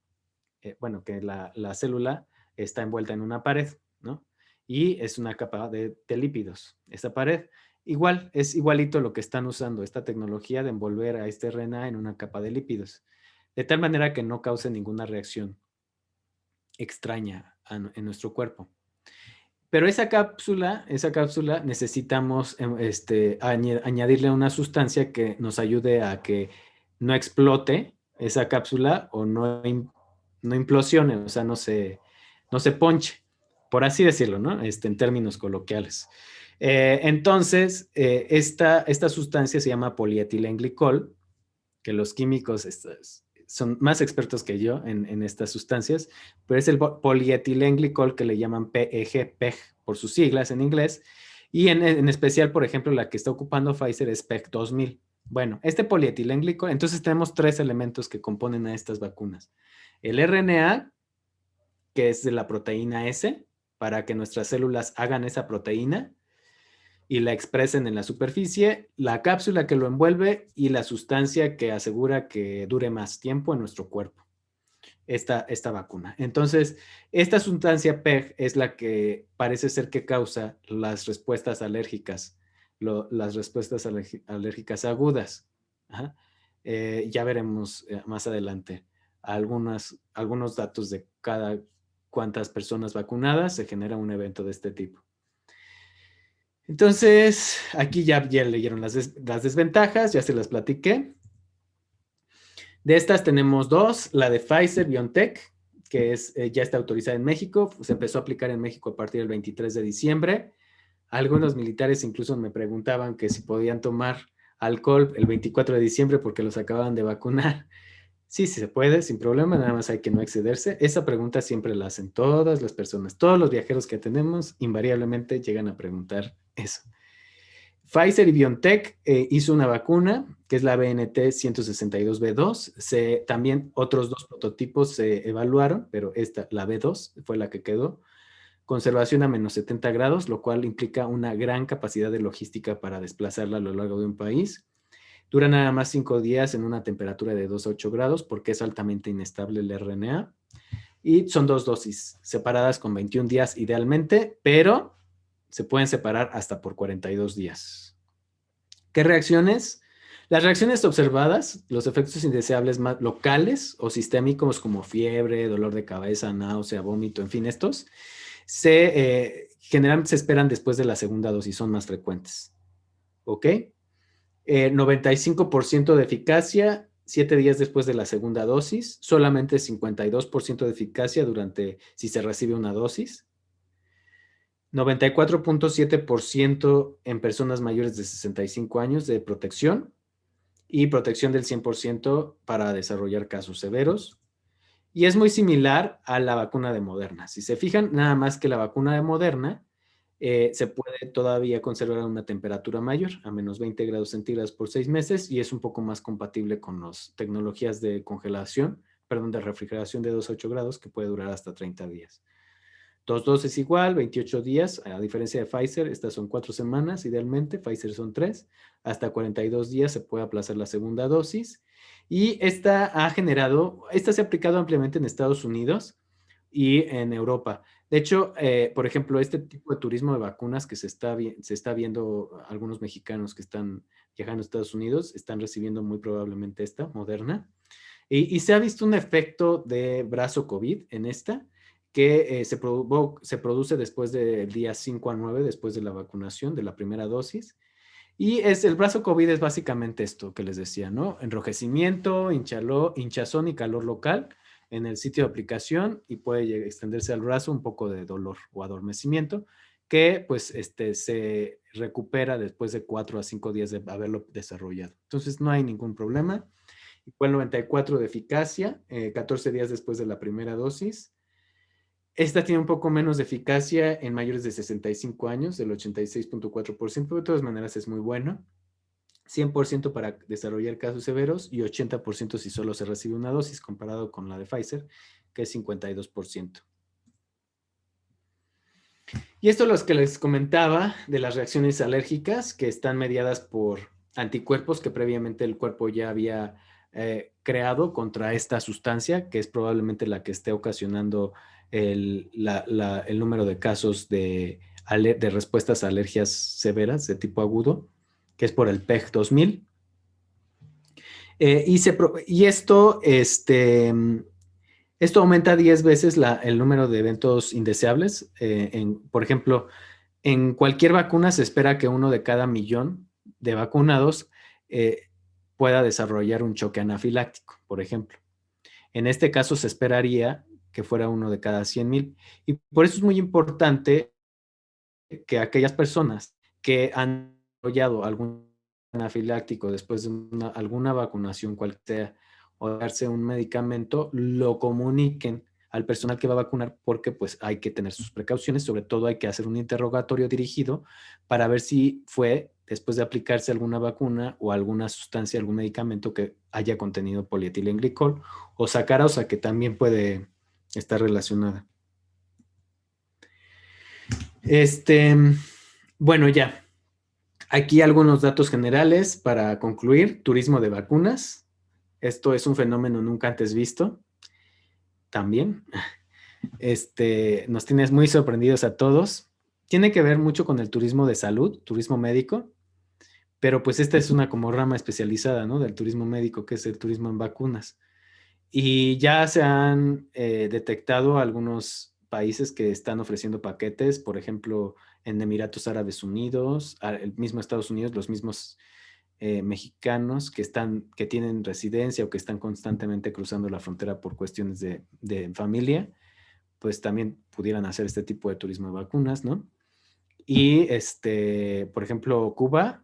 bueno, que la célula está envuelta en una pared, ¿no? Y es una capa de lípidos, esa pared. Igual, es igualito lo que están usando, esta tecnología de envolver a este RNA en una capa de lípidos, de tal manera que no cause ninguna reacción extraña en nuestro cuerpo. Pero esa cápsula necesitamos añadirle una sustancia que nos ayude a que no explote esa cápsula o no implosione, o sea, no se ponche, por así decirlo, ¿no? En términos coloquiales. Entonces, esta sustancia se llama polietilenglicol, que los químicos son más expertos que yo en estas sustancias, pero es el polietilenglicol que le llaman PEG por sus siglas en inglés, y en especial, por ejemplo, la que está ocupando Pfizer es PEG 2000. Bueno, este polietilenglicol, entonces tenemos 3 elementos que componen a estas vacunas. El RNA, que es de la proteína S, para que nuestras células hagan esa proteína y la expresen en la superficie, la cápsula que lo envuelve y la sustancia que asegura que dure más tiempo en nuestro cuerpo, esta vacuna. Entonces, esta sustancia PEG es la que parece ser que causa las respuestas alérgicas, las respuestas alérgicas agudas. Ajá. Ya veremos más adelante algunos datos de cada cuántas personas vacunadas se genera un evento de este tipo. Entonces, aquí ya leyeron las desventajas, ya se las platiqué. De estas tenemos 2, la de Pfizer-BioNTech, que ya está autorizada en México, se empezó a aplicar en México a partir del 23 de diciembre. Algunos militares incluso me preguntaban que si podían tomar alcohol el 24 de diciembre porque los acababan de vacunar. Sí, sí se puede, sin problema, nada más hay que no excederse. Esa pregunta siempre la hacen todas las personas, todos los viajeros que tenemos invariablemente llegan a preguntar eso. Pfizer y BioNTech hizo una vacuna que es la BNT162b2. También otros 2 prototipos se evaluaron, pero la B2 fue la que quedó. Conservación a menos 70 grados, lo cual implica una gran capacidad de logística para desplazarla a lo largo de un país. Dura nada más 5 días en una temperatura de 2 a 8 grados porque es altamente inestable el RNA. Y son 2 dosis separadas con 21 días idealmente, pero se pueden separar hasta por 42 días. ¿Qué reacciones? Las reacciones observadas, los efectos indeseables más locales o sistémicos como fiebre, dolor de cabeza, náusea, vómito, en fin, estos, generalmente se esperan después de la segunda dosis, son más frecuentes. ¿Ok? 95% de eficacia 7 días después de la segunda dosis, solamente 52% de eficacia si se recibe una dosis. 94.7% en personas mayores de 65 años de protección y protección del 100% para desarrollar casos severos. Y es muy similar a la vacuna de Moderna. Si se fijan, nada más que la vacuna de Moderna se puede todavía conservar a una temperatura mayor, a menos 20 grados centígrados por 6 meses, y es un poco más compatible con las tecnologías de de refrigeración de 2 a 8 grados, que puede durar hasta 30 días. 2 dosis igual, 28 días, a diferencia de Pfizer, estas son 4 semanas idealmente, Pfizer son 3, hasta 42 días se puede aplazar la segunda dosis, y esta se ha aplicado ampliamente en Estados Unidos y en Europa. De hecho, por ejemplo, este tipo de turismo de vacunas que se está viendo, algunos mexicanos que están viajando a Estados Unidos están recibiendo muy probablemente esta, Moderna, y se ha visto un efecto de brazo COVID en esta, que se produce después del día 5 a 9, después de la vacunación de la primera dosis. Y el brazo COVID es básicamente esto que les decía, ¿no? Enrojecimiento, hinchazón y calor local en el sitio de aplicación, y puede extenderse al brazo un poco de dolor o adormecimiento, que pues se recupera después de 4 a 5 días de haberlo desarrollado. Entonces no hay ningún problema. Igual 94 de eficacia, 14 días después de la primera dosis. Esta tiene un poco menos de eficacia en mayores de 65 años, del 86.4%, pero de todas maneras es muy bueno. 100% para desarrollar casos severos y 80% si solo se recibe una dosis, comparado con la de Pfizer, que es 52%. Y esto es lo que les comentaba de las reacciones alérgicas, que están mediadas por anticuerpos que previamente el cuerpo ya había creado contra esta sustancia, que es probablemente la que esté ocasionando el número de casos de respuestas a alergias severas de tipo agudo, que es por el PEG 2000. Y esto aumenta 10 veces el número de eventos indeseables. Por ejemplo, en cualquier vacuna se espera que 1 de cada 1.000.000 de vacunados pueda desarrollar un choque anafiláctico, por ejemplo. En este caso se esperaría que fuera 1 de cada 100.000. Y por eso es muy importante que aquellas personas que han desarrollado algún anafiláctico después de alguna vacunación, cual sea, o darse un medicamento, lo comuniquen al personal que va a vacunar, porque pues hay que tener sus precauciones. Sobre todo hay que hacer un interrogatorio dirigido para ver si fue después de aplicarse alguna vacuna o alguna sustancia, algún medicamento que haya contenido polietilenglicol o sacarosa, que también puede estar relacionada. Bueno, ya. Aquí algunos datos generales para concluir. Turismo de vacunas. Esto es un fenómeno nunca antes visto. También. Nos tienes muy sorprendidos a todos. Tiene que ver mucho con el turismo de salud, turismo médico, pero pues esta es una como rama especializada, ¿no? Del turismo médico, que es el turismo en vacunas. Y ya se han detectado algunos países que están ofreciendo paquetes, por ejemplo, en Emiratos Árabes Unidos, el mismo Estados Unidos, los mismos mexicanos que tienen residencia o que están constantemente cruzando la frontera por cuestiones de familia, pues también pudieran hacer este tipo de turismo de vacunas, ¿no? Y, por ejemplo, Cuba,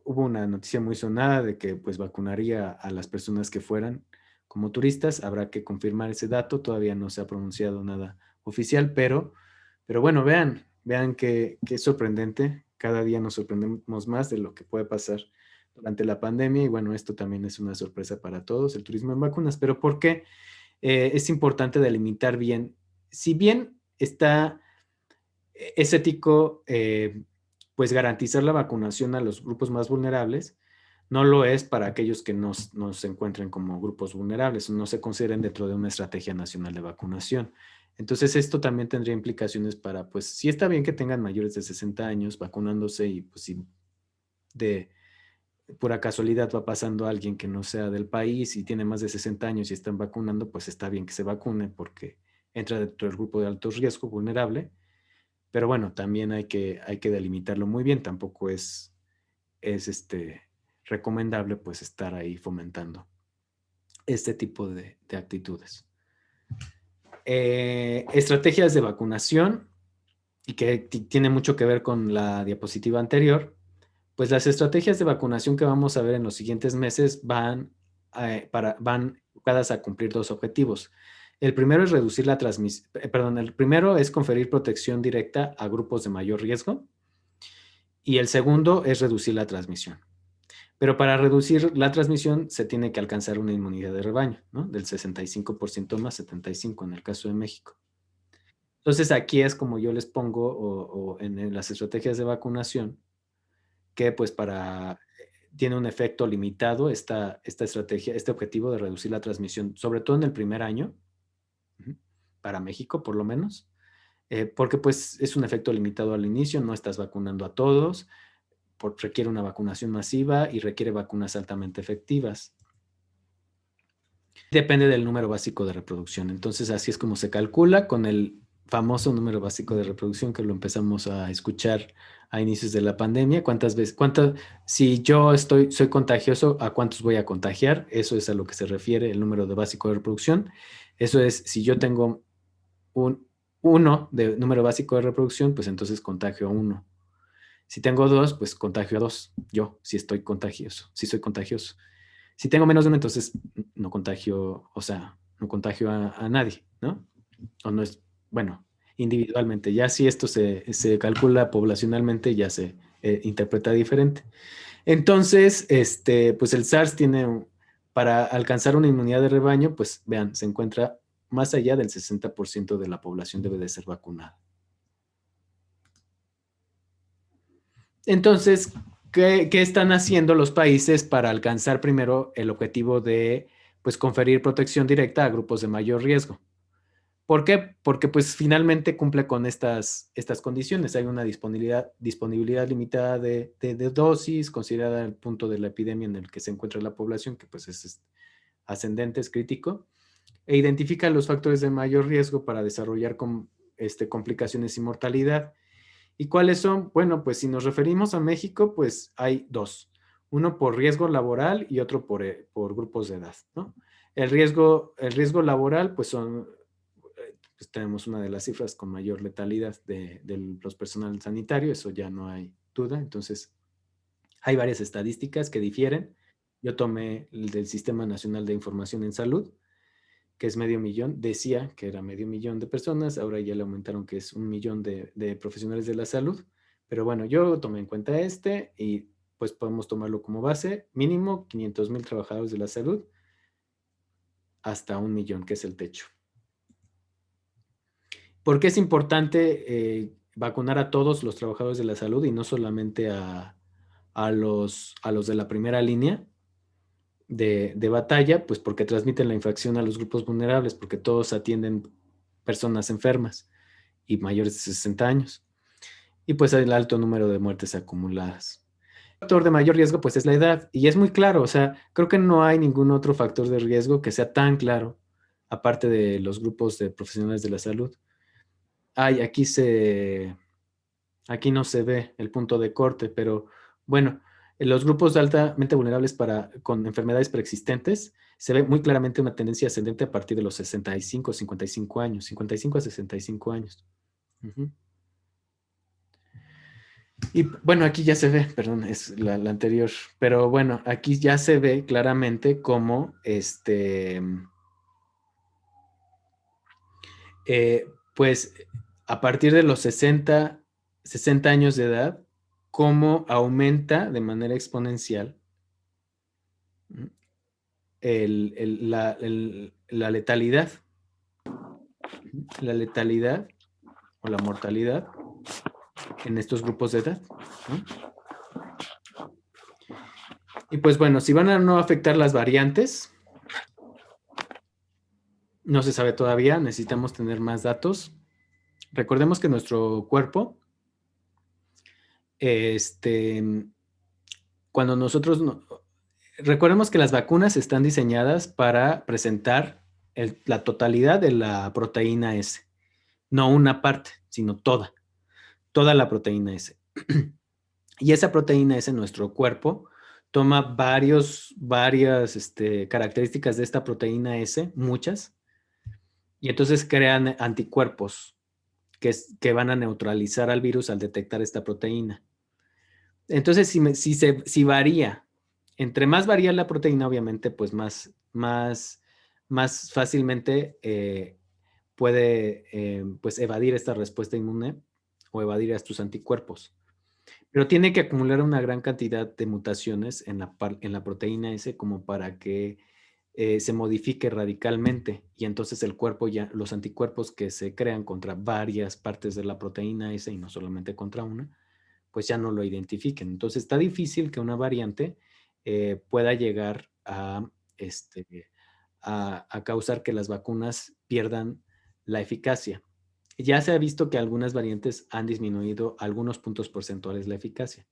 hubo una noticia muy sonada de que pues vacunaría a las personas que fueran como turistas. Habrá que confirmar ese dato, todavía no se ha pronunciado nada oficial, pero bueno, vean que es sorprendente. Cada día nos sorprendemos más de lo que puede pasar durante la pandemia, y bueno, esto también es una sorpresa para todos, el turismo en vacunas. Pero ¿por qué es importante delimitar bien? Si bien es ético pues garantizar la vacunación a los grupos más vulnerables, no lo es para aquellos que no se encuentren como grupos vulnerables, no se consideren dentro de una estrategia nacional de vacunación. Entonces esto también tendría implicaciones para, pues sí está bien que tengan mayores de 60 años vacunándose, y pues si de pura casualidad va pasando alguien que no sea del país y tiene más de 60 años y están vacunando, pues está bien que se vacune porque entra dentro del grupo de alto riesgo vulnerable. Pero bueno, también hay que delimitarlo muy bien. Tampoco es recomendable pues estar ahí fomentando este tipo de actitudes. Estrategias de vacunación, y que tiene mucho que ver con la diapositiva anterior. Pues las estrategias de vacunación que vamos a ver en los siguientes meses van enfocadas a cumplir dos objetivos. El primero es reducir la transmisión, el primero es conferir protección directa a grupos de mayor riesgo, y el segundo es reducir la transmisión. Pero para reducir la transmisión se tiene que alcanzar una inmunidad de rebaño, ¿no? Del 65% más 75% en el caso de México. Entonces aquí es como yo les pongo o en las estrategias de vacunación, que pues tiene un efecto limitado esta estrategia, este objetivo de reducir la transmisión, sobre todo en el primer año, para México por lo menos, porque pues es un efecto limitado al inicio, no estás vacunando a todos, requiere una vacunación masiva y requiere vacunas altamente efectivas. Depende del número básico de reproducción. Entonces así es como se calcula, con el famoso número básico de reproducción que lo empezamos a escuchar a inicios de la pandemia. Si yo soy contagioso, ¿a cuántos voy a contagiar? Eso es a lo que se refiere el número de básico de reproducción. Eso es, si yo tengo un 1 de número básico de reproducción, pues entonces contagio a 1. Si tengo 2, pues contagio a 2. Yo, si soy contagioso. Si tengo menos de 1, entonces no contagio, o sea, no contagio a nadie, ¿no? O no es, bueno, individualmente. Ya si esto se calcula poblacionalmente, ya se interpreta diferente. Entonces, pues el SARS para alcanzar una inmunidad de rebaño, pues vean, se encuentra más allá del 60% de la población debe de ser vacunada. Entonces, ¿qué están haciendo los países para alcanzar primero el objetivo de, pues, conferir protección directa a grupos de mayor riesgo? ¿Por qué? Porque pues finalmente cumple con estas condiciones. Hay una disponibilidad limitada de dosis, considerada el punto de la epidemia en el que se encuentra la población, que pues es ascendente, es crítico, e identifica los factores de mayor riesgo para desarrollar complicaciones y mortalidad. ¿Y cuáles son? Bueno, pues si nos referimos a México, pues hay dos. Uno por riesgo laboral y otro por grupos de edad, ¿no? El riesgo laboral, pues pues tenemos una de las cifras con mayor letalidad de los personal sanitario, eso ya no hay duda. Entonces, hay varias estadísticas que difieren. Yo tomé el del Sistema Nacional de Información en Salud, que es 500,000, decía que era 500,000 de personas, ahora ya le aumentaron que es 1,000,000 de profesionales de la salud, pero bueno, yo tomé en cuenta y pues podemos tomarlo como base, mínimo 500,000 trabajadores de la salud, hasta 1,000,000, que es el techo. ¿Por qué es importante vacunar a todos los trabajadores de la salud y no solamente a los de la primera línea de batalla? Pues porque transmiten la infección a los grupos vulnerables, porque todos atienden personas enfermas y mayores de 60 años. Y pues el alto número de muertes acumuladas. El factor de mayor riesgo pues es la edad, y es muy claro, o sea, creo que no hay ningún otro factor de riesgo que sea tan claro, aparte de los grupos de profesionales de la salud. Ay, aquí no se ve el punto de corte, pero bueno, en los grupos altamente vulnerables con enfermedades preexistentes, se ve muy claramente una tendencia ascendente a partir de los 65, 55 años, 55 a 65 años. Uh-huh. Y bueno, aquí ya se ve, perdón, es la anterior, pero bueno, aquí ya se ve claramente cómo pues a partir de los 60 años de edad, cómo aumenta de manera exponencial la letalidad o la mortalidad en estos grupos de edad, ¿no? Y pues bueno, si van a no afectar las variantes, no se sabe todavía, necesitamos tener más datos. Recordemos que nuestro cuerpo, cuando nosotros, recordemos que las vacunas están diseñadas para presentar la totalidad de la proteína S, no una parte, sino toda la proteína S. Y esa proteína S en nuestro cuerpo toma varias características de esta proteína S, muchas, y entonces crean anticuerpos que van a neutralizar al virus al detectar esta proteína. Entonces, si varía, entre más varía la proteína, obviamente, pues más fácilmente puede pues evadir esta respuesta inmune o evadir a estos anticuerpos. Pero tiene que acumular una gran cantidad de mutaciones en la proteína S como para que se modifique radicalmente, y entonces el cuerpo los anticuerpos que se crean contra varias partes de la proteína S y no solamente contra una, pues ya no lo identifiquen. Entonces está difícil que una variante pueda llegar a causar que las vacunas pierdan la eficacia. Ya se ha visto que algunas variantes han disminuido algunos puntos porcentuales la eficacia,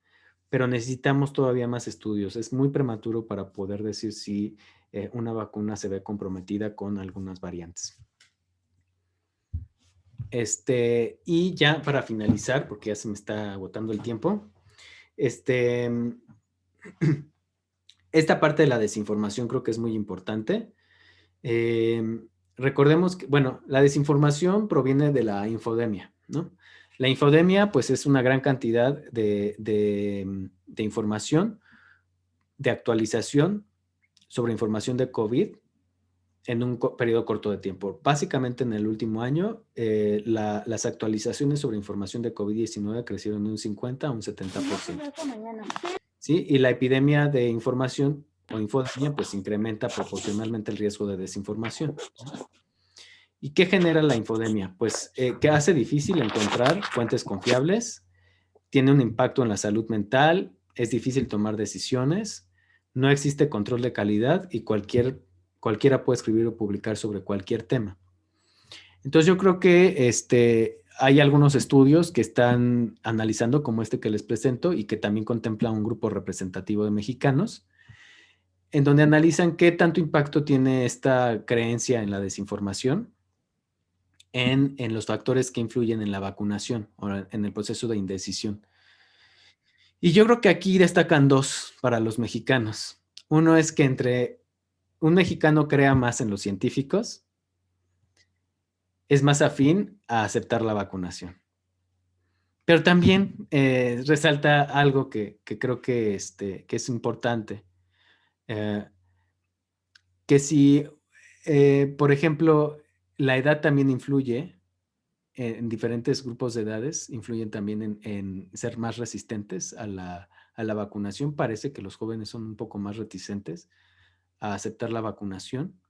pero necesitamos todavía más estudios. Es muy prematuro para poder decir si una vacuna se ve comprometida con algunas variantes. Y ya para finalizar, porque ya se me está agotando el tiempo, esta parte de la desinformación creo que es muy importante. Recordemos que, bueno, la desinformación proviene de la infodemia, ¿no? La infodemia, pues, es una gran cantidad de información, de actualización sobre información de COVID, en un periodo corto de tiempo. Básicamente en el último año, las actualizaciones sobre información de COVID-19 crecieron de un 50 a un 70%. ¿Sí? Y la epidemia de información o infodemia pues incrementa proporcionalmente el riesgo de desinformación. ¿Y qué genera la infodemia? Pues que hace difícil encontrar fuentes confiables, tiene un impacto en la salud mental, es difícil tomar decisiones, no existe control de calidad y cualquiera puede escribir o publicar sobre cualquier tema. Entonces yo creo que hay algunos estudios que están analizando como este que les presento y que también contempla un grupo representativo de mexicanos, en donde analizan qué tanto impacto tiene esta creencia en la desinformación en los factores que influyen en la vacunación o en el proceso de indecisión. Y yo creo que aquí destacan dos para los mexicanos. Uno es que entre un mexicano crea más en los científicos, es más afín a aceptar la vacunación. Pero también resalta algo que creo que es importante, eh, que si, por ejemplo, la edad también influye en diferentes grupos de edades, influyen también en ser más resistentes a la vacunación. Parece que los jóvenes son un poco más reticentes a aceptar la vacunación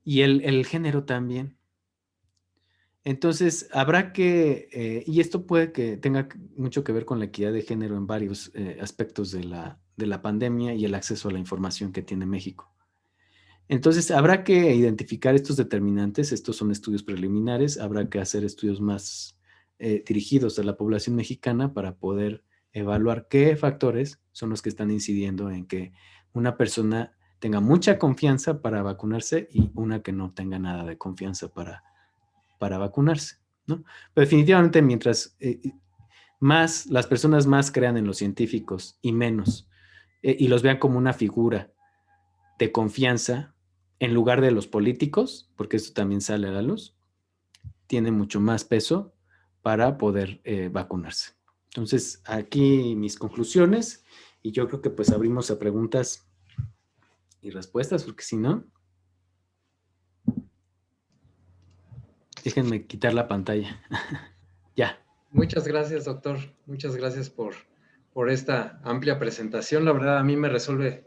y el género también. Entonces, habrá y esto puede que tenga mucho que ver con la equidad de género en varios aspectos de la pandemia y el acceso a la información que tiene México. Entonces, habrá que identificar estos determinantes, estos son estudios preliminares, habrá que hacer estudios más dirigidos a la población mexicana para poder evaluar qué factores son los que están incidiendo en que una persona tenga mucha confianza para vacunarse y una que no tenga nada de confianza para vacunarse, ¿no? Pero definitivamente mientras las personas más crean en los científicos y menos, y los vean como una figura de confianza en lugar de los políticos, porque esto también sale a la luz, tiene mucho más peso para poder vacunarse. Entonces, aquí mis conclusiones, y yo creo que pues abrimos a preguntas y respuestas, porque si no, déjenme quitar la pantalla. Ya. Muchas gracias, doctor. Muchas gracias por esta amplia presentación. La verdad, a mí me resuelve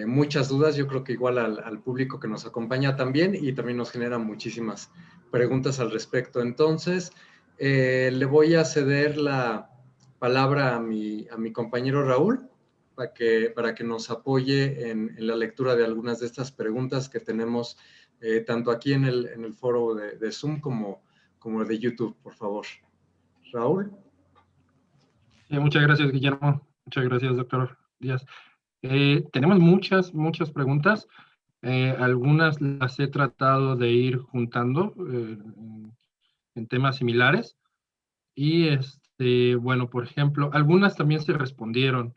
muchas dudas. Yo creo que igual al público que nos acompaña también y también nos genera muchísimas preguntas al respecto. Entonces, le voy a ceder la palabra a mi compañero Raúl para que nos apoye en la lectura de algunas de estas preguntas que tenemos tanto aquí en el foro de Zoom como de YouTube, por favor. Raúl. Muchas gracias, Guillermo. Muchas gracias, doctor Díaz. Tenemos muchas preguntas. Algunas las he tratado de ir juntando en temas similares. Y, bueno, por ejemplo, algunas también se respondieron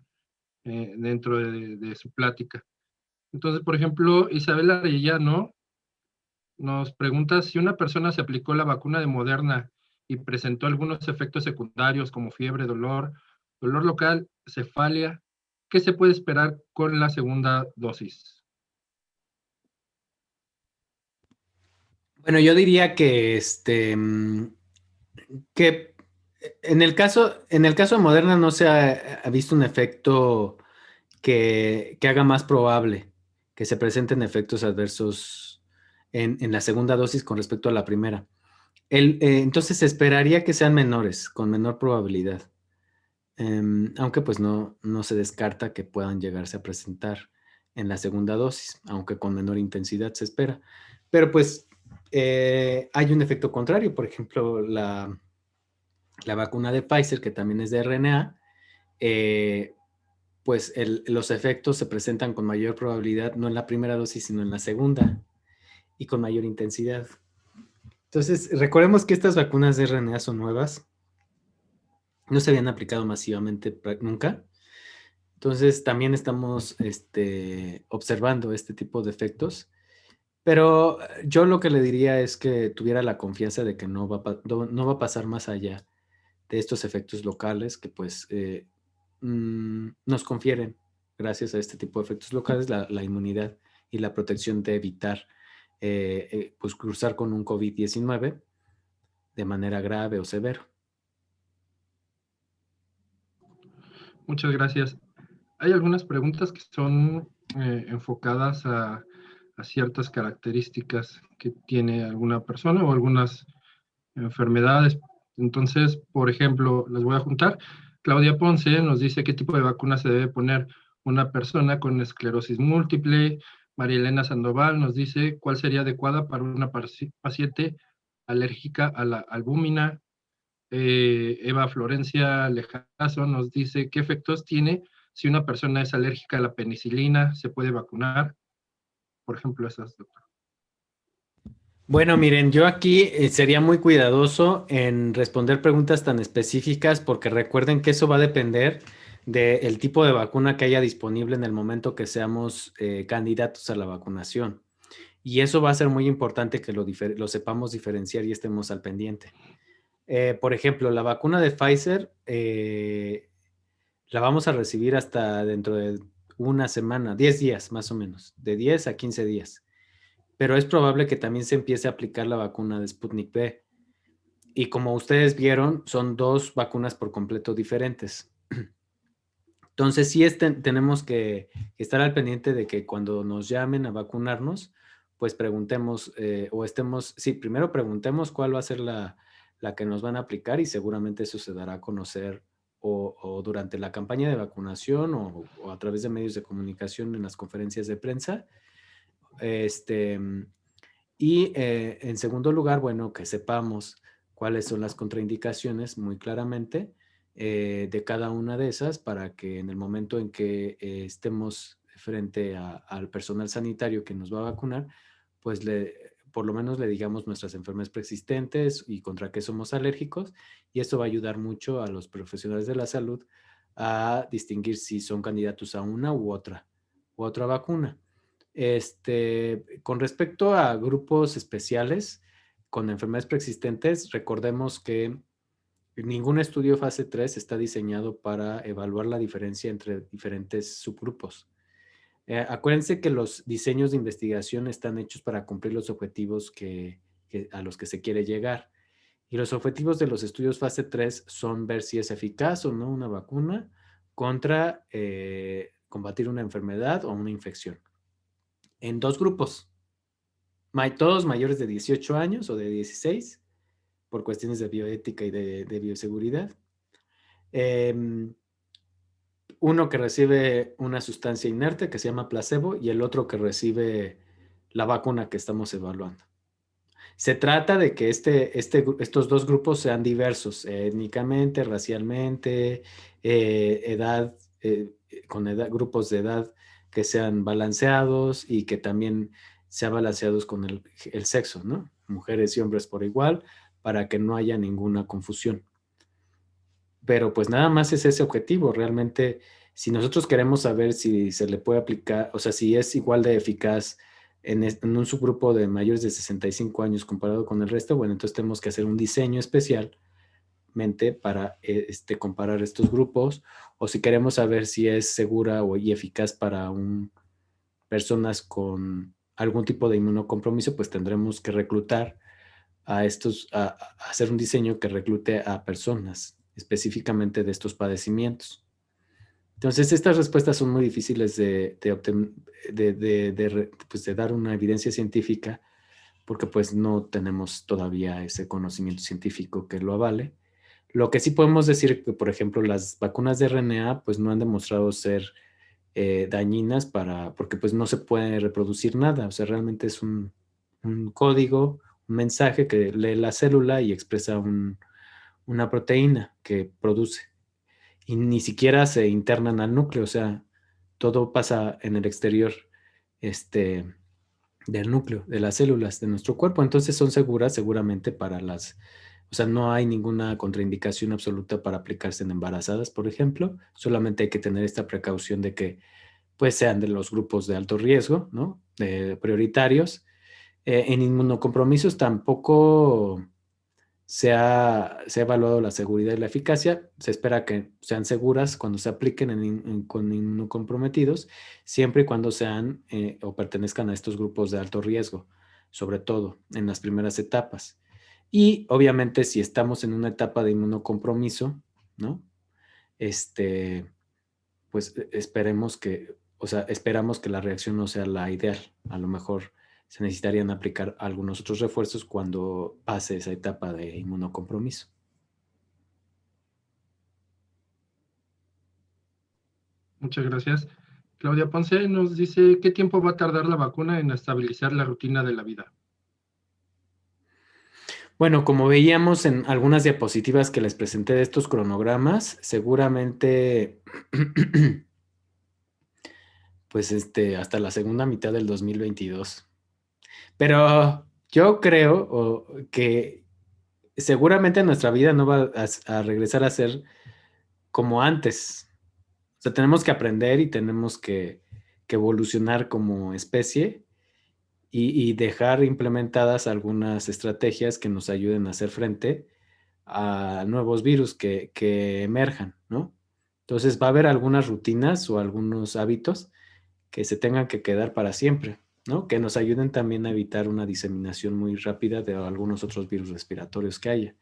dentro de su plática. Entonces, por ejemplo, Isabel Arellano nos pregunta si una persona se aplicó la vacuna de Moderna y presentó algunos efectos secundarios como fiebre, dolor local, cefalia, ¿qué se puede esperar con la segunda dosis? Bueno, yo diría que en el caso de Moderna no se ha visto un efecto que haga más probable que se presenten efectos adversos en la segunda dosis con respecto a la primera. Entonces se esperaría que sean menores, con menor probabilidad. Aunque pues no se descarta que puedan llegarse a presentar en la segunda dosis, aunque con menor intensidad se espera. Pero pues hay un efecto contrario, por ejemplo, la vacuna de Pfizer, que también es de RNA, pues los efectos se presentan con mayor probabilidad, no en la primera dosis, sino en la segunda, y con mayor intensidad. Entonces, recordemos que estas vacunas de RNA son nuevas, no se habían aplicado masivamente nunca. Entonces, también estamos observando este tipo de efectos. Pero yo lo que le diría es que tuviera la confianza de que no va a pasar más allá de estos efectos locales que pues nos confieren, gracias a este tipo de efectos locales, la inmunidad y la protección de evitar pues cruzar con un COVID-19 de manera grave o severo. Muchas gracias. Hay algunas preguntas que son enfocadas a ciertas características que tiene alguna persona o algunas enfermedades. Entonces, por ejemplo, las voy a juntar. Claudia Ponce nos dice qué tipo de vacuna se debe poner una persona con esclerosis múltiple. María Elena Sandoval nos dice cuál sería adecuada para una paciente alérgica a la albúmina. Eva Florencia Lejazo nos dice qué efectos tiene si una persona es alérgica a la penicilina, se puede vacunar. Por ejemplo, esas, doctor. Bueno, miren, yo aquí sería muy cuidadoso en responder preguntas tan específicas porque recuerden que eso va a depender del tipo de vacuna que haya disponible en el momento que seamos candidatos a la vacunación. Y eso va a ser muy importante que lo sepamos diferenciar y estemos al pendiente. Por ejemplo, la vacuna de Pfizer la vamos a recibir hasta dentro de una semana, 10 días más o menos, de 10 a 15 días. Pero es probable que también se empiece a aplicar la vacuna de Sputnik V. Y como ustedes vieron, son dos vacunas por completo diferentes. Entonces, sí tenemos que estar al pendiente de que cuando nos llamen a vacunarnos, pues preguntemos primero preguntemos cuál va a ser la que nos van a aplicar y seguramente eso se dará a conocer o durante la campaña de vacunación o a través de medios de comunicación en las conferencias de prensa. Y en segundo lugar, bueno, que sepamos cuáles son las contraindicaciones muy claramente de cada una de esas para que en el momento en que estemos frente al personal sanitario que nos va a vacunar, pues por lo menos le digamos nuestras enfermedades preexistentes y contra qué somos alérgicos, y esto va a ayudar mucho a los profesionales de la salud a distinguir si son candidatos a una u otra vacuna. Con respecto a grupos especiales con enfermedades preexistentes, recordemos que ningún estudio fase 3 está diseñado para evaluar la diferencia entre diferentes subgrupos. Acuérdense que los diseños de investigación están hechos para cumplir los objetivos a los que se quiere llegar. Y los objetivos de los estudios fase 3 son ver si es eficaz o no una vacuna contra combatir una enfermedad o una infección. En dos grupos, todos mayores de 18 años o de 16, por cuestiones de bioética y de bioseguridad. Uno que recibe una sustancia inerte que se llama placebo y el otro que recibe la vacuna que estamos evaluando. Se trata de que estos dos grupos sean diversos étnicamente, racialmente, grupos de edad que sean balanceados y que también sean balanceados con el sexo, ¿no? Mujeres y hombres por igual, para que no haya ninguna confusión. Pero pues nada más es ese objetivo. Realmente, si nosotros queremos saber si se le puede aplicar, o sea, si es igual de eficaz en un subgrupo de mayores de 65 años comparado con el resto, bueno, entonces tenemos que hacer un diseño especialmente para comparar estos grupos, o si queremos saber si es segura y eficaz para personas con algún tipo de inmunocompromiso, pues tendremos que reclutar a hacer un diseño que reclute a personas específicamente de estos padecimientos. Entonces, estas respuestas son muy difíciles de dar una evidencia científica porque pues no tenemos todavía ese conocimiento científico que lo avale. Lo que sí podemos decir que, por ejemplo, las vacunas de RNA pues no han demostrado ser dañinas porque pues no se puede reproducir nada. O sea, realmente es un código, un mensaje que lee la célula y expresa una proteína que produce. Y ni siquiera se internan al núcleo, o sea, todo pasa en el exterior del núcleo, de las células de nuestro cuerpo. Entonces son seguras seguramente o sea, no hay ninguna contraindicación absoluta para aplicarse en embarazadas, por ejemplo. Solamente hay que tener esta precaución de que pues sean de los grupos de alto riesgo, ¿no? Prioritarios. En inmunocompromisos tampoco se ha evaluado la seguridad y la eficacia. Se espera que sean seguras cuando se apliquen con inmunocomprometidos, siempre y cuando sean o pertenezcan a estos grupos de alto riesgo. sobre todo en las primeras etapas. Y obviamente si estamos en una etapa de inmunocompromiso, ¿no? Pues esperamos que la reacción no sea la ideal. A lo mejor se necesitarían aplicar algunos otros refuerzos cuando pase esa etapa de inmunocompromiso. Muchas gracias. Claudia Ponce nos dice, ¿qué tiempo va a tardar la vacuna en estabilizar la rutina de la vida? Bueno, como veíamos en algunas diapositivas que les presenté de estos cronogramas, seguramente pues hasta la segunda mitad del 2022. Pero yo creo que seguramente nuestra vida no va a regresar a ser como antes. O sea, tenemos que aprender y tenemos que evolucionar como especie y dejar implementadas algunas estrategias que nos ayuden a hacer frente a nuevos virus que emerjan, ¿no? Entonces va a haber algunas rutinas o algunos hábitos que se tengan que quedar para siempre, ¿no? Que nos ayuden también a evitar una diseminación muy rápida de algunos otros virus respiratorios que haya.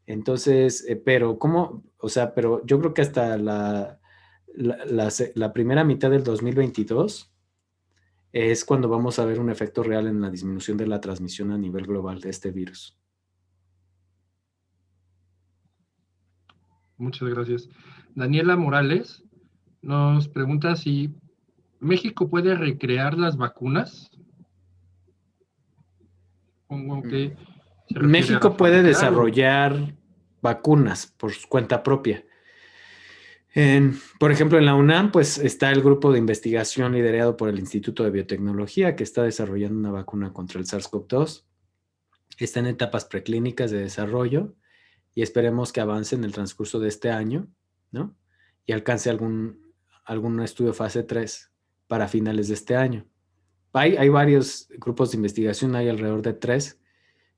Entonces, pero ¿cómo? O sea, pero yo creo que hasta la primera mitad del 2022 es cuando vamos a ver un efecto real en la disminución de la transmisión a nivel global de este virus. Muchas gracias. Daniela Morales nos pregunta si México puede recrear las vacunas. Supongo que se refiere a México puede fabricar o... desarrollar vacunas por su cuenta propia. Por ejemplo, en la UNAM, pues está el grupo de investigación liderado por el Instituto de Biotecnología que está desarrollando una vacuna contra el SARS-CoV-2. Está en etapas preclínicas de desarrollo y esperemos que avance en el transcurso de este año, ¿no? Y alcance algún estudio fase 3 para finales de este año. Hay varios grupos de investigación, hay alrededor de 3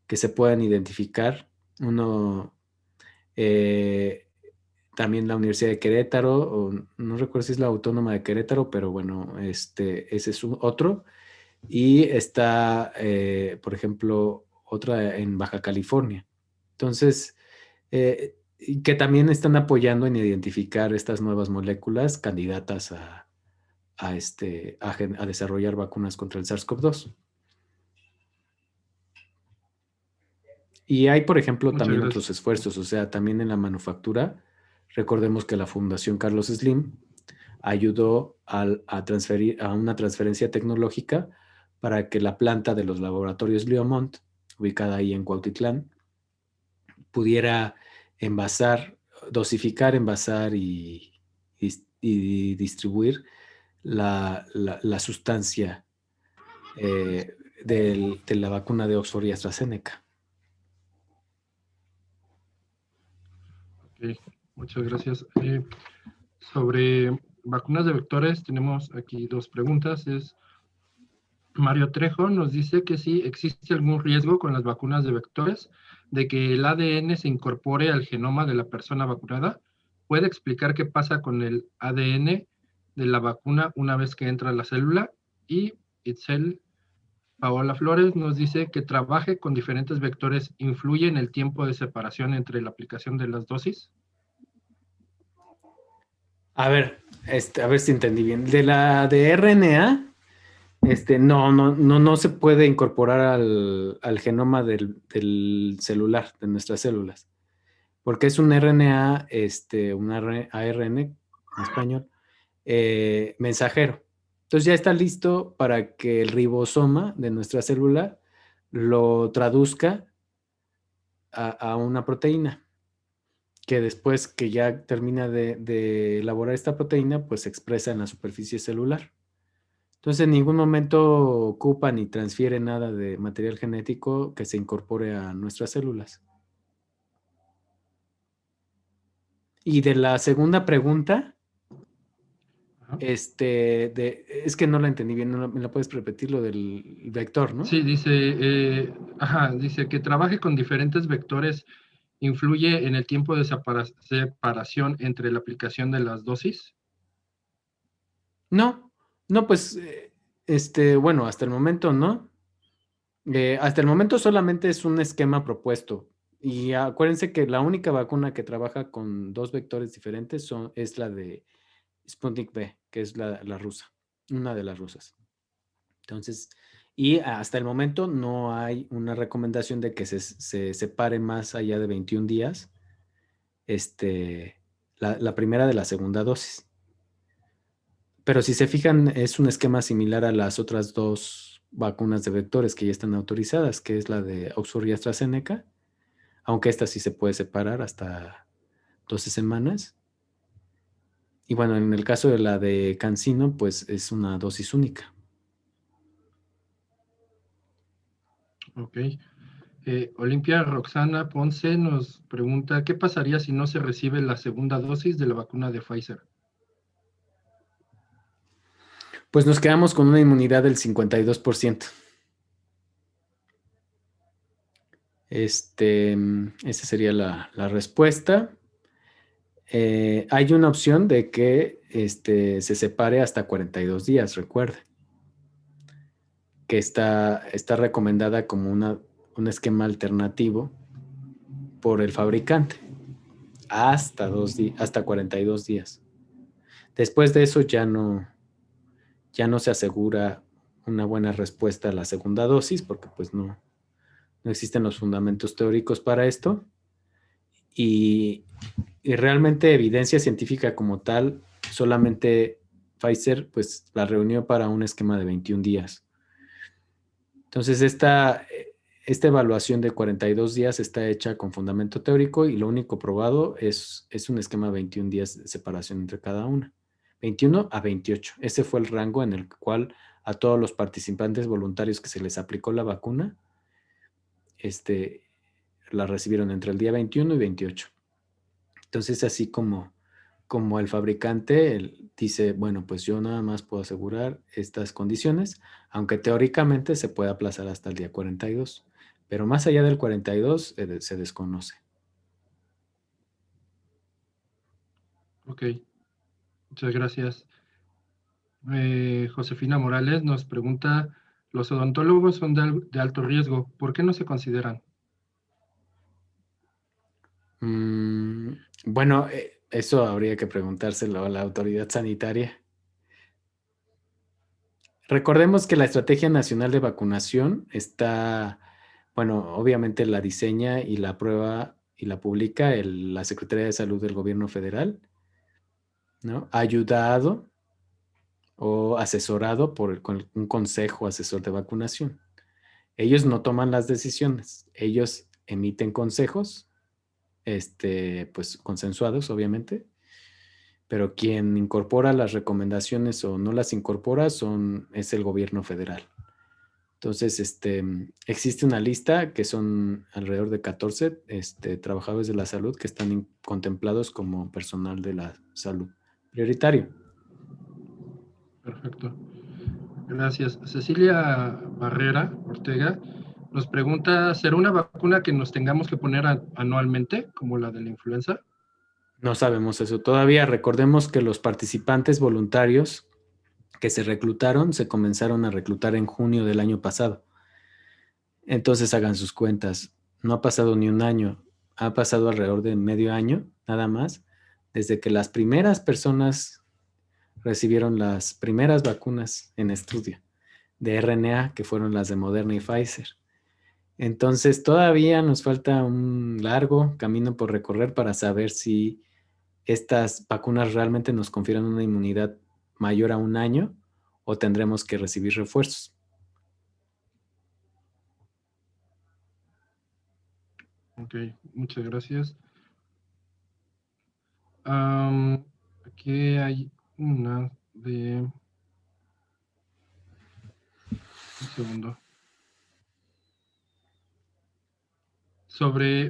que se puedan identificar. Uno, también la Universidad de Querétaro, o no recuerdo si es la Autónoma de Querétaro, pero bueno, ese es otro. Y está, por ejemplo, otra en Baja California. Entonces, y que también están apoyando en identificar estas nuevas moléculas candidatas a desarrollar vacunas contra el SARS-CoV-2. Y hay, por ejemplo, Muchas también gracias. otros esfuerzos, o sea, también en la manufactura. Recordemos que la Fundación Carlos Slim ayudó a transferir a una transferencia tecnológica para que la planta de los laboratorios Leomont, ubicada ahí en Cuautitlán, pudiera dosificar, envasar y distribuir la sustancia de la vacuna de Oxford y AstraZeneca. Okay, muchas gracias. Sobre vacunas de vectores, tenemos aquí 2 preguntas. Mario Trejo nos dice que si existe algún riesgo con las vacunas de vectores de que el ADN se incorpore al genoma de la persona vacunada. ¿Puede explicar qué pasa con el ADN de la vacuna una vez que entra a la célula? Y Itzel Paola Flores nos dice que trabaje con diferentes vectores influye en el tiempo de separación entre la aplicación de las dosis. A ver, a ver si entendí bien. De RNA, no se puede incorporar al genoma del celular, de nuestras células, porque es un RNA, un ARN en español, mensajero. Entonces ya está listo para que el ribosoma de nuestra célula lo traduzca a una proteína, que después que ya termina de elaborar esta proteína, pues se expresa en la superficie celular. Entonces en ningún momento ocupa ni transfiere nada de material genético que se incorpore a nuestras células. Y de la segunda pregunta, es que no la entendí bien, ¿me la puedes repetir lo del vector, no? Sí, dice que trabaje con diferentes vectores influye en el tiempo de separación entre la aplicación de las dosis. No, pues, bueno, hasta el momento no. Hasta el momento solamente es un esquema propuesto. Y acuérdense que la única vacuna que trabaja con 2 vectores diferentes es la de Sputnik V, que es la rusa, una de las rusas. Entonces, y hasta el momento no hay una recomendación de que se separe más allá de 21 días la primera de la segunda dosis. Pero si se fijan, es un esquema similar a las otras 2 vacunas de vectores que ya están autorizadas, que es la de Oxford y AstraZeneca, aunque esta sí se puede separar hasta 12 semanas. Y bueno, en el caso de la de CanSino, pues es una dosis única. Ok. Olimpia Roxana Ponce nos pregunta, ¿qué pasaría si no se recibe la segunda dosis de la vacuna de Pfizer? Pues nos quedamos con una inmunidad del 52%. Esa sería la respuesta. Hay una opción de que se separe hasta 42 días, recuerde, que está recomendada como un esquema alternativo por el fabricante, hasta 42 días. Después de eso ya no se asegura una buena respuesta a la segunda dosis, porque pues no existen los fundamentos teóricos para esto. Y realmente evidencia científica como tal, solamente Pfizer pues la reunió para un esquema de 21 días. Entonces esta evaluación de 42 días está hecha con fundamento teórico y lo único probado es un esquema de 21 días de separación entre cada una. 21 a 28. Ese fue el rango en el cual a todos los participantes voluntarios que se les aplicó la vacuna, la recibieron entre el día 21 y 28. Entonces, así como el fabricante dice, bueno, pues yo nada más puedo asegurar estas condiciones, aunque teóricamente se puede aplazar hasta el día 42, pero más allá del 42 se desconoce. Ok, muchas gracias. Josefina Morales nos pregunta, los odontólogos son de alto riesgo, ¿por qué no se consideran? Bueno, eso habría que preguntárselo a la autoridad sanitaria. Recordemos que la Estrategia Nacional de Vacunación está, bueno, obviamente la diseña y la aprueba y la publica la Secretaría de Salud del Gobierno Federal, ¿no? Ayudado o asesorado con un consejo asesor de vacunación. Ellos no toman las decisiones, ellos emiten consejos, pues consensuados, obviamente, pero quien incorpora las recomendaciones o no las incorpora es el gobierno federal. Entonces, existe una lista que son alrededor de 14 trabajadores de la salud que están contemplados como personal de la salud prioritario. Perfecto. Gracias. Cecilia Barrera Ortega nos pregunta, ¿será una vacuna que nos tengamos que poner anualmente, como la de la influenza? No sabemos eso todavía. Recordemos que los participantes voluntarios que se reclutaron se comenzaron a reclutar en junio del año pasado. Entonces hagan sus cuentas. No ha pasado ni un año. Ha pasado alrededor de medio año, nada más, desde que las primeras personas recibieron las primeras vacunas en estudio de RNA, que fueron las de Moderna y Pfizer. Entonces, todavía nos falta un largo camino por recorrer para saber si estas vacunas realmente nos confieren una inmunidad mayor a un año o tendremos que recibir refuerzos. Ok, muchas gracias. Aquí hay una de... Un segundo. Sobre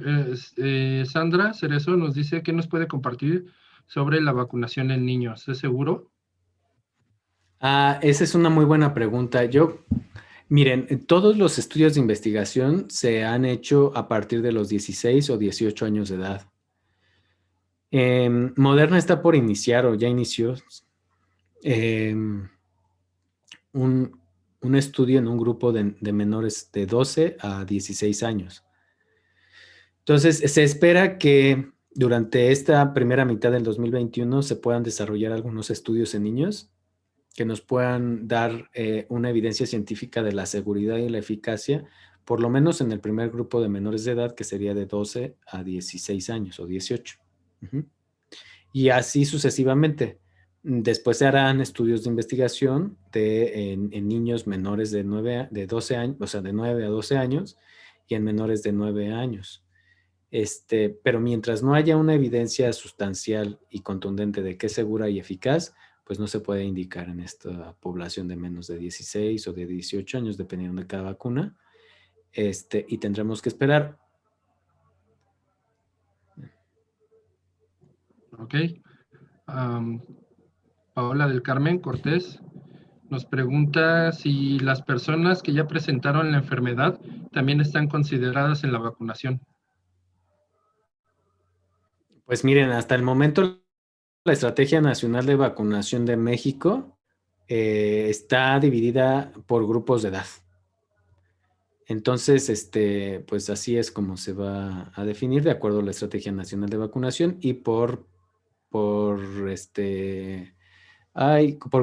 Sandra Cerezo nos dice que nos puede compartir sobre la vacunación en niños. ¿Es seguro? Esa es una muy buena pregunta. Miren, todos los estudios de investigación se han hecho a partir de los 16 o 18 años de edad. Moderna está por iniciar o ya inició em, un un estudio en un grupo de menores de 12 a 16 años. Entonces, se espera que durante esta primera mitad del 2021 se puedan desarrollar algunos estudios en niños que nos puedan dar una evidencia científica de la seguridad y la eficacia, por lo menos en el primer grupo de menores de edad, que sería de 12 a 16 años o 18. Ujú. Y así sucesivamente. Después se harán estudios de investigación en niños menores de 12 años, o sea, de 9 a 12 años, y en menores de 9 años. Pero mientras no haya una evidencia sustancial y contundente de que es segura y eficaz, pues no se puede indicar en esta población de menos de 16 o de 18 años, dependiendo de cada vacuna. Y tendremos que esperar. Ok. Paola del Carmen Cortés nos pregunta si las personas que ya presentaron la enfermedad también están consideradas en la vacunación. Pues miren, hasta el momento la Estrategia Nacional de Vacunación de México está dividida por grupos de edad. Entonces, pues así es como se va a definir de acuerdo a la Estrategia Nacional de Vacunación y por, por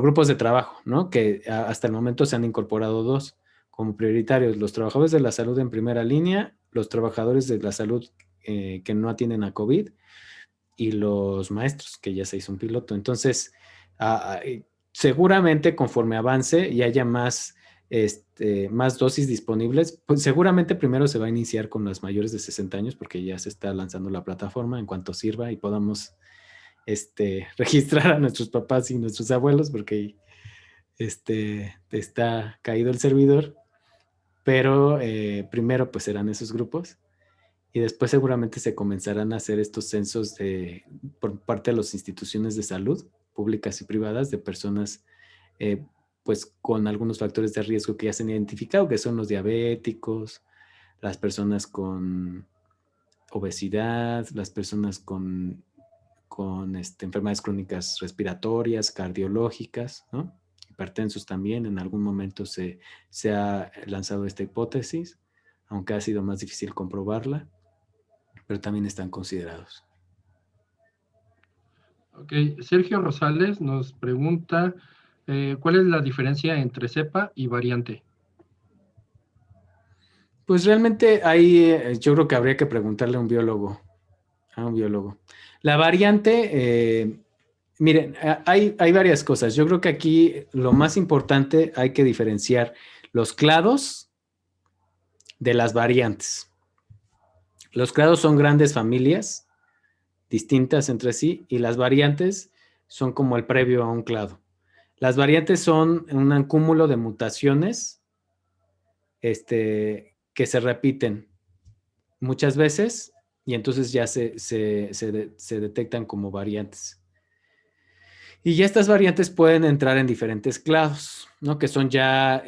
grupos de trabajo, ¿no? Que hasta el momento se han incorporado dos como prioritarios: los trabajadores de la salud en primera línea, los trabajadores de la salud que no atienden a COVID y los maestros, que ya se hizo un piloto. Entonces, seguramente conforme avance y haya más dosis disponibles, pues seguramente primero se va a iniciar con las mayores de 60 años porque ya se está lanzando la plataforma en cuanto sirva y podamos registrar a nuestros papás y nuestros abuelos porque está caído el servidor, pero primero pues serán esos grupos y después seguramente se comenzarán a hacer estos censos por parte de las instituciones de salud públicas y privadas de personas pues con algunos factores de riesgo que ya se han identificado, que son los diabéticos, las personas con obesidad, las personas con enfermedades crónicas respiratorias, cardiológicas, ¿no? Hipertensos también. En algún momento se ha lanzado esta hipótesis, aunque ha sido más difícil comprobarla, pero también están considerados. Ok, Sergio Rosales nos pregunta, ¿cuál es la diferencia entre cepa y variante? Pues realmente yo creo que habría que preguntarle a un biólogo. La variante, miren, hay varias cosas. Yo creo que aquí lo más importante hay que diferenciar los clados de las variantes. Los clados son grandes familias distintas entre sí y las variantes son como el previo a un clado. Las variantes son un cúmulo de mutaciones que se repiten muchas veces y entonces ya se detectan como variantes. Y ya estas variantes pueden entrar en diferentes clados, ¿no? Que son ya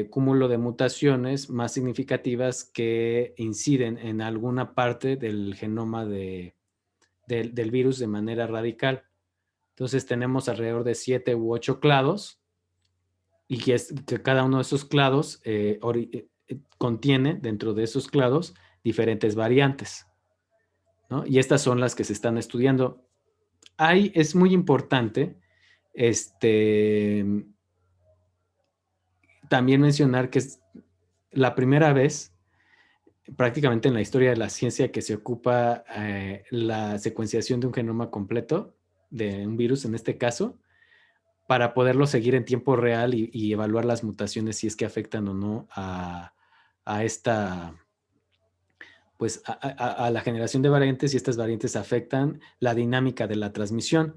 cúmulo de mutaciones más significativas que inciden en alguna parte del genoma del virus de manera radical. Entonces tenemos alrededor de 7 u 8 clados y que cada uno de esos clados contiene dentro de esos clados diferentes variantes, ¿no? Y estas son las que se están estudiando. Es muy importante también mencionar que es la primera vez prácticamente en la historia de la ciencia que se ocupa la secuenciación de un genoma completo de un virus en este caso para poderlo seguir en tiempo real y evaluar las mutaciones si es que afectan o no a esta pues a la generación de variantes y estas variantes afectan la dinámica de la transmisión.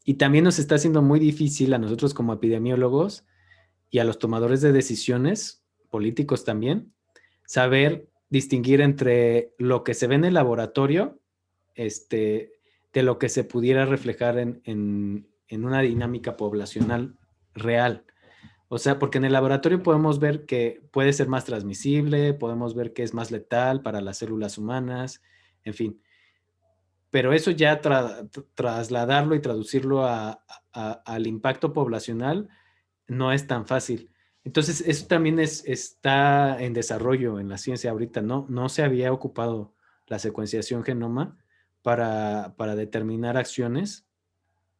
Y también nos está haciendo muy difícil a nosotros como epidemiólogos y a los tomadores de decisiones, políticos también, saber distinguir entre lo que se ve en el laboratorio de lo que se pudiera reflejar en una dinámica poblacional real. O sea, porque en el laboratorio podemos ver que puede ser más transmisible, podemos ver que es más letal para las células humanas, en fin. Pero eso ya trasladarlo y traducirlo al impacto poblacional no es tan fácil. Entonces, eso también está en desarrollo en la ciencia ahorita, ¿no? No se había ocupado la secuenciación genoma para determinar acciones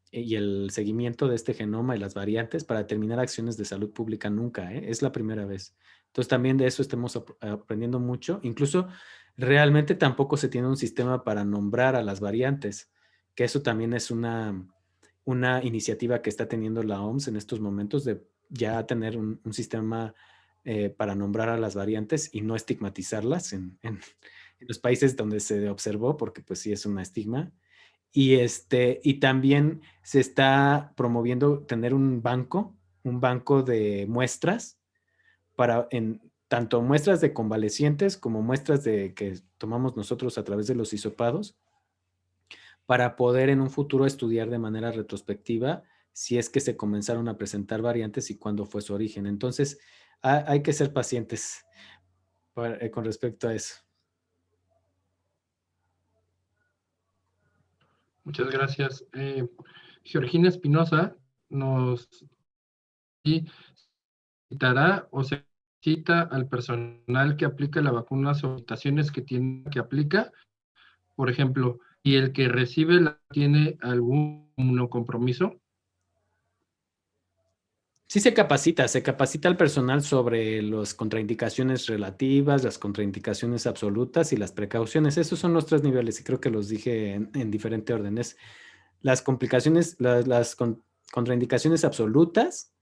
y el seguimiento de este genoma y las variantes para determinar acciones de salud pública nunca, ¿eh? Es la primera vez. Entonces también de eso estamos aprendiendo mucho. Incluso realmente tampoco se tiene un sistema para nombrar a las variantes, que eso también es una iniciativa que está teniendo la OMS en estos momentos de ya tener un sistema para nombrar a las variantes y no estigmatizarlas en los países donde se observó, porque pues sí es un estigma. Y también se está promoviendo tener un banco de muestras para tanto muestras de convalecientes como muestras de que tomamos nosotros a través de los hisopados para poder en un futuro estudiar de manera retrospectiva si es que se comenzaron a presentar variantes y cuándo fue su origen. Entonces, hay que ser pacientes con respecto a eso. Muchas gracias. Georgina Espinosa nos citará o se cita al personal que aplica la vacuna o situaciones que tiene que aplica, por ejemplo, y el que recibe tiene algún no compromiso. Sí se capacita al personal sobre las contraindicaciones relativas, las contraindicaciones absolutas y las precauciones. Esos son los 3 niveles y creo que los dije en diferente órdenes. Las complicaciones, contraindicaciones absolutas,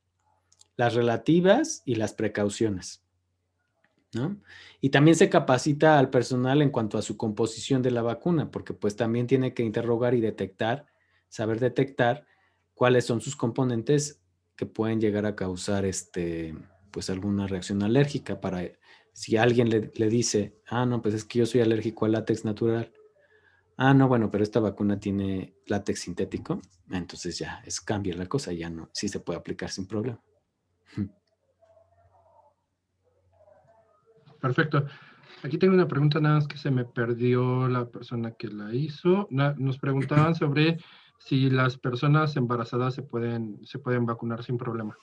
las relativas y las precauciones, ¿no? Y también se capacita al personal en cuanto a su composición de la vacuna, porque pues también tiene que interrogar y saber detectar cuáles son sus componentes que pueden llegar a causar pues alguna reacción alérgica para si alguien le dice, no, pues es que yo soy alérgico al látex natural. No, bueno, pero esta vacuna tiene látex sintético, entonces ya cambia la cosa, ya no, sí se puede aplicar sin problema. Perfecto. Aquí tengo una pregunta nada más que se me perdió la persona que la hizo. Nos preguntaban sobre si las personas embarazadas se pueden vacunar sin problema.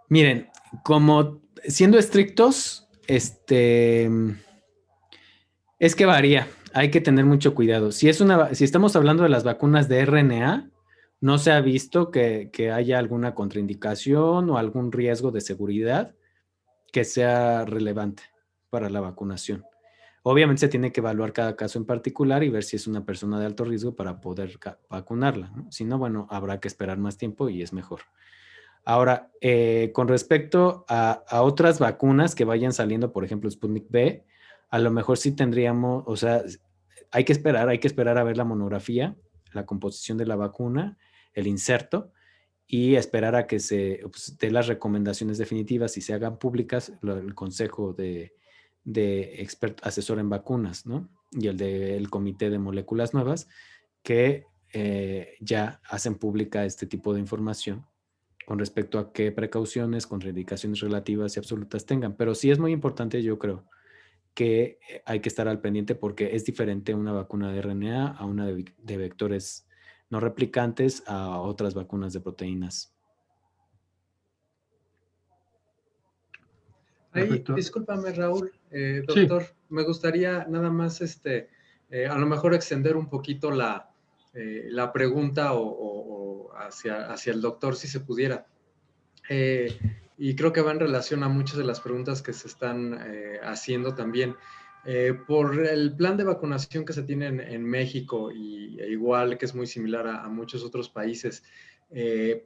Miren, como siendo estrictos, es que varía. Hay que tener mucho cuidado. Si estamos hablando de las vacunas de RNA, no se ha visto que haya alguna contraindicación o algún riesgo de seguridad que sea relevante para la vacunación. Obviamente se tiene que evaluar cada caso en particular y ver si es una persona de alto riesgo para poder vacunarla, ¿no? Si no, bueno, habrá que esperar más tiempo y es mejor. Ahora, con respecto a otras vacunas que vayan saliendo, por ejemplo, Sputnik V, a lo mejor sí tendríamos, o sea, hay que esperar a ver la monografía, la composición de la vacuna, el inserto, y esperar a que se dé las recomendaciones definitivas y se hagan públicas el Consejo de experto asesor en vacunas, ¿no? Y el Comité de Moléculas Nuevas, que ya hacen pública este tipo de información con respecto a qué precauciones, contraindicaciones relativas y absolutas tengan. Pero sí es muy importante, yo creo, que hay que estar al pendiente porque es diferente una vacuna de RNA a una de vectores no replicantes a otras vacunas de proteínas. Ahí, Perfecto. discúlpame, Raúl, Sí, doctor, me gustaría nada más a lo mejor extender un poquito la pregunta o hacia el doctor, si se pudiera. Y creo que va en relación a muchas de las preguntas que se están haciendo también. Por el plan de vacunación que se tiene en México, e igual que es muy similar a muchos otros países,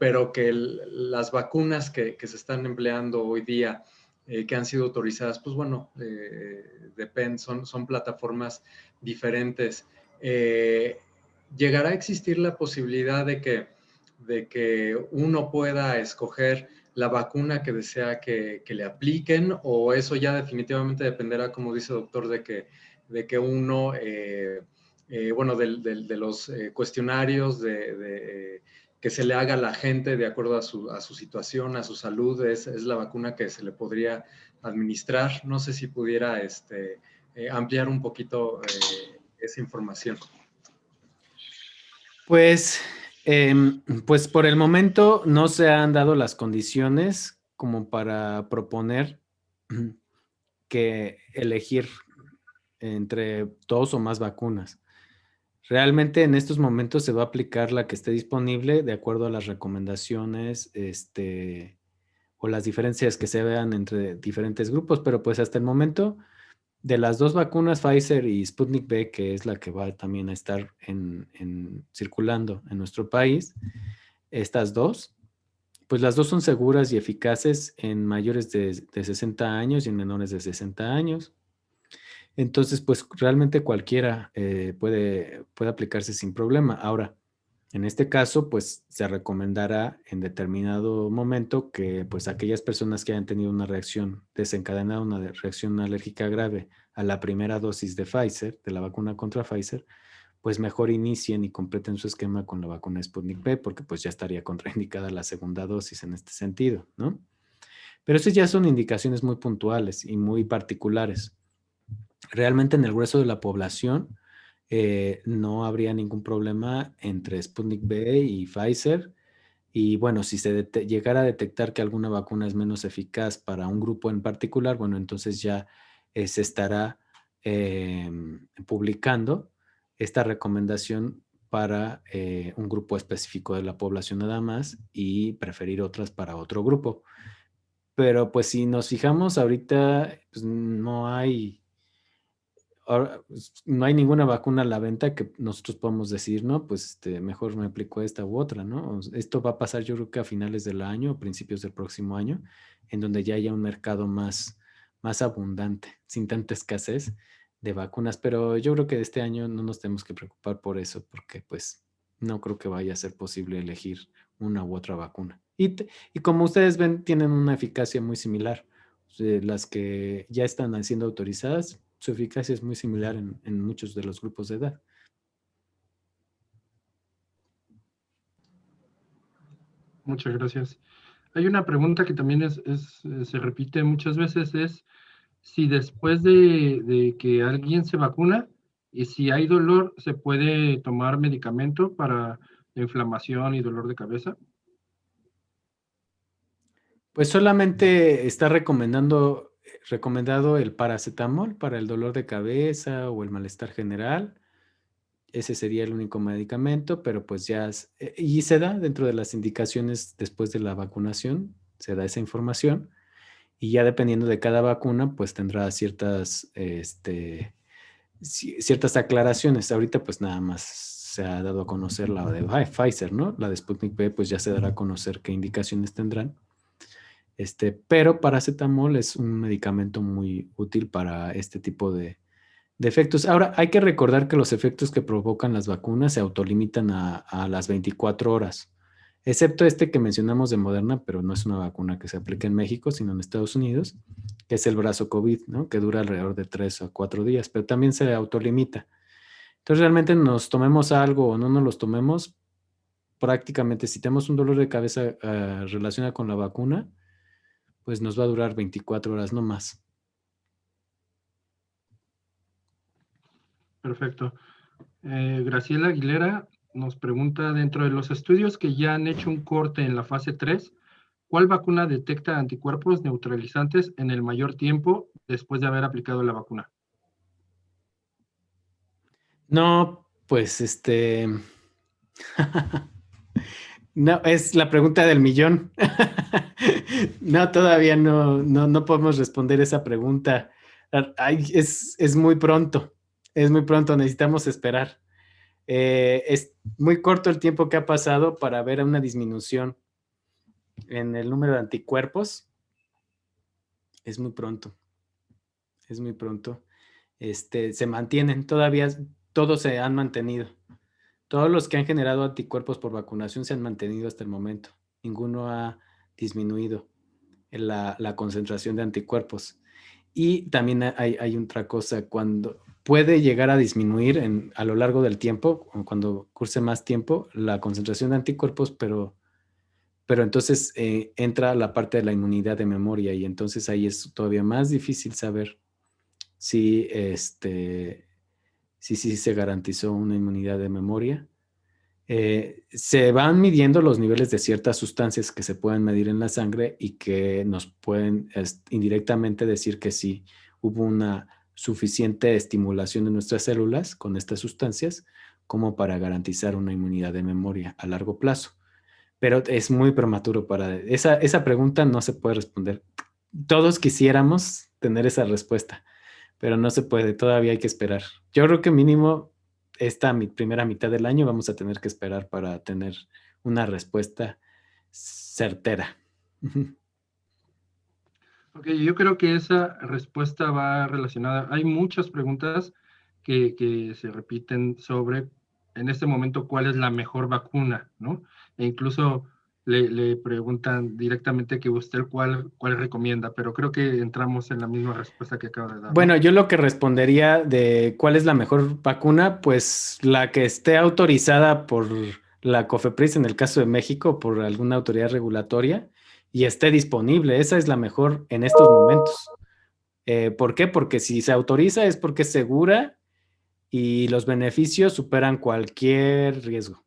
pero que las vacunas que se están empleando hoy día, que han sido autorizadas, pues bueno, son plataformas diferentes. ¿Llegará a existir la posibilidad de que uno pueda escoger la vacuna que desea que le apliquen, o eso ya definitivamente dependerá, como dice el doctor, de que uno, bueno, de los cuestionarios que se le haga a la gente de acuerdo a su situación, a su salud, es la vacuna que se le podría administrar? No sé si pudiera ampliar un poquito esa información. Pues Pues por el momento no se han dado las condiciones como para proponer que elegir entre dos o más vacunas. Realmente en estos momentos se va a aplicar la que esté disponible de acuerdo a las recomendaciones, o las diferencias que se vean entre diferentes grupos, pero pues hasta el momento de las dos vacunas, Pfizer y Sputnik V, que es la que va también a estar circulando en nuestro país, estas dos, pues las dos son seguras y eficaces en mayores de 60 años y en menores de 60 años. Entonces, pues realmente cualquiera puede aplicarse sin problema. Ahora, en este caso, pues se recomendará en determinado momento que pues aquellas personas que hayan tenido una reacción desencadenada, una reacción alérgica grave a la primera dosis de Pfizer, de la vacuna contra Pfizer, pues mejor inicien y completen su esquema con la vacuna Sputnik V, porque pues ya estaría contraindicada la segunda dosis en este sentido, ¿no? Pero esas ya son indicaciones muy puntuales y muy particulares. Realmente en el grueso de la población no habría ningún problema entre Sputnik V y Pfizer. Y bueno, si se llegara a detectar que alguna vacuna es menos eficaz para un grupo en particular, bueno, entonces ya se estará publicando esta recomendación para un grupo específico de la población nada más y preferir otras para otro grupo. Pero pues si nos fijamos ahorita, pues no hay ninguna vacuna a la venta que nosotros podamos decir, no, pues mejor me aplico esta u otra, ¿no? Esto va a pasar yo creo que a finales del año o principios del próximo año, en donde ya haya un mercado más abundante, sin tanta escasez de vacunas, pero yo creo que este año no nos tenemos que preocupar por eso, porque pues no creo que vaya a ser posible elegir una u otra vacuna. Y como ustedes ven, tienen una eficacia muy similar. Las que ya están siendo autorizadas, su eficacia es muy similar en muchos de los grupos de edad. Muchas gracias. Hay una pregunta que también se repite muchas veces, es si después de que alguien se vacuna y si hay dolor, ¿se puede tomar medicamento para la inflamación y dolor de cabeza? Pues solamente está recomendado el paracetamol para el dolor de cabeza o el malestar general. Ese sería el único medicamento, pero pues y se da dentro de las indicaciones después de la vacunación, se da esa información y ya dependiendo de cada vacuna, pues tendrá ciertas aclaraciones. Ahorita pues nada más se ha dado a conocer la de Pfizer, ¿no? La de Sputnik V pues ya se dará a conocer qué indicaciones tendrán. Pero paracetamol es un medicamento muy útil para este tipo de efectos. Ahora, hay que recordar que los efectos que provocan las vacunas se autolimitan a las 24 horas, excepto este que mencionamos de Moderna, pero no es una vacuna que se aplica en México, sino en Estados Unidos, que es el brazo COVID, ¿no? Que dura alrededor de 3 o 4 días, pero también se autolimita. Entonces, realmente nos tomemos algo o no nos los tomemos, prácticamente si tenemos un dolor de cabeza relacionado con la vacuna, pues nos va a durar 24 horas, no más. Perfecto. Graciela Aguilera nos pregunta, dentro de los estudios que ya han hecho un corte en la fase 3, ¿cuál vacuna detecta anticuerpos neutralizantes en el mayor tiempo después de haber aplicado la vacuna? No, pues no, es la pregunta del millón. No, todavía no podemos responder esa pregunta. Es muy pronto, necesitamos esperar. Es muy corto el tiempo que ha pasado para ver una disminución en el número de anticuerpos. Es muy pronto, es muy pronto. Se mantienen, todavía todos se han mantenido. Todos los que han generado anticuerpos por vacunación se han mantenido hasta el momento. Ninguno ha disminuido la concentración de anticuerpos. Y también hay otra cosa, cuando puede llegar a disminuir a lo largo del tiempo, cuando curse más tiempo, la concentración de anticuerpos, pero entonces entra la parte de la inmunidad de memoria y entonces ahí es todavía más difícil saber si se garantizó una inmunidad de memoria. Se van midiendo los niveles de ciertas sustancias que se pueden medir en la sangre y que nos pueden indirectamente decir que sí hubo una suficiente estimulación de nuestras células con estas sustancias como para garantizar una inmunidad de memoria a largo plazo. Pero es muy prematuro para esa pregunta, no se puede responder. Todos quisiéramos tener esa respuesta, pero no se puede, todavía hay que esperar. Yo creo que mínimo esta primera mitad del año vamos a tener que esperar para tener una respuesta certera. Ok, yo creo que esa respuesta va relacionada. Hay muchas preguntas que se repiten sobre, en este momento, cuál es la mejor vacuna, ¿no? E incluso le preguntan directamente que usted cuál recomienda, pero creo que entramos en la misma respuesta que acaba de dar, Bueno, ¿no? yo lo que respondería de cuál es la mejor vacuna, pues la que esté autorizada por la COFEPRIS en el caso de México, por alguna autoridad regulatoria y esté disponible. Esa es la mejor en estos momentos. ¿Por qué? Porque si se autoriza es porque es segura y los beneficios superan cualquier riesgo.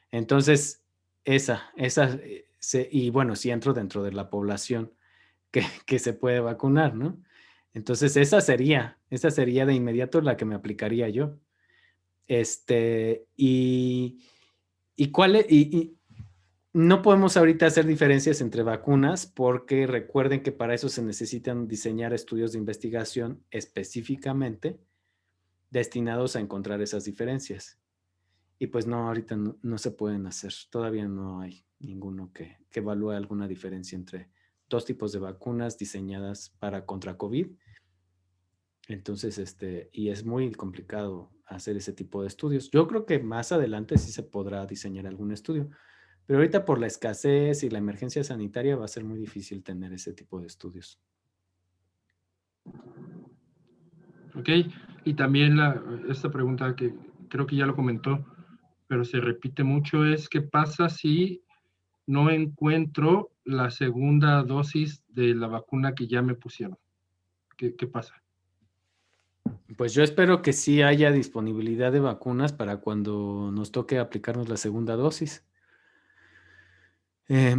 Entonces, y bueno, si entro dentro de la población que se puede vacunar, ¿no? Entonces, esa sería de inmediato la que me aplicaría yo. Y cuál y no podemos ahorita hacer diferencias entre vacunas porque recuerden que para eso se necesitan diseñar estudios de investigación específicamente destinados a encontrar esas diferencias. Y pues no, ahorita no se pueden hacer. Todavía no hay ninguno que evalúe alguna diferencia entre dos tipos de vacunas diseñadas para contra COVID. Entonces, y es muy complicado hacer ese tipo de estudios. Yo creo que más adelante sí se podrá diseñar algún estudio, pero ahorita por la escasez y la emergencia sanitaria va a ser muy difícil tener ese tipo de estudios. Ok, y también esta pregunta que creo que ya lo comentó, pero se repite mucho, es ¿qué pasa si no encuentro la segunda dosis de la vacuna que ya me pusieron? ¿Qué pasa? Pues yo espero que sí haya disponibilidad de vacunas para cuando nos toque aplicarnos la segunda dosis. Eh,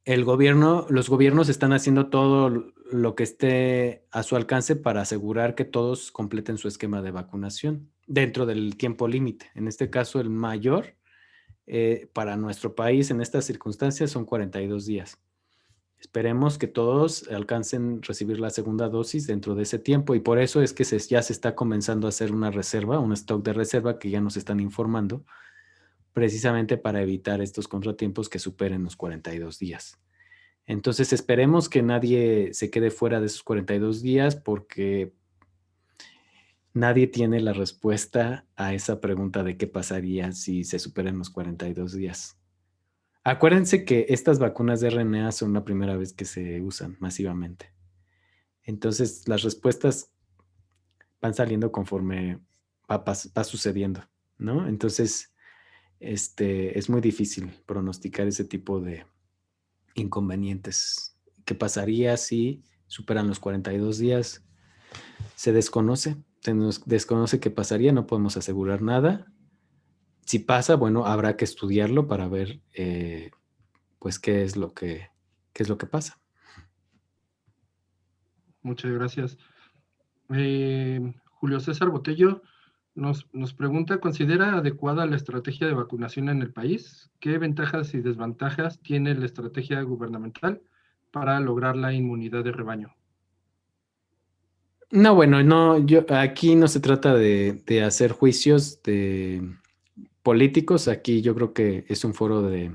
los gobiernos están haciendo todo lo que esté a su alcance para asegurar que todos completen su esquema de vacunación dentro del tiempo límite. En este caso, el mayor para nuestro país en estas circunstancias son 42 días. Esperemos que todos alcancen recibir la segunda dosis dentro de ese tiempo y por eso es que ya se está comenzando a hacer una reserva, un stock de reserva que ya nos están informando, precisamente para evitar estos contratiempos que superen los 42 días. Entonces esperemos que nadie se quede fuera de esos 42 días porque nadie tiene la respuesta a esa pregunta de qué pasaría si se superan los 42 días. Acuérdense que estas vacunas de RNA son la primera vez que se usan masivamente. Entonces las respuestas van saliendo conforme va sucediendo, ¿no? Entonces, es muy difícil pronosticar ese tipo de inconvenientes. ¿Qué pasaría si superan los 42 días? Se nos desconoce qué pasaría, no podemos asegurar nada. Si pasa, bueno, habrá que estudiarlo para ver, pues, qué es lo que pasa. Muchas gracias. Julio César Botello nos pregunta, ¿considera adecuada la estrategia de vacunación en el país? ¿Qué ventajas y desventajas tiene la estrategia gubernamental para lograr la inmunidad de rebaño? No, bueno, no, aquí no se trata de hacer juicios de políticos. Aquí yo creo que es un foro de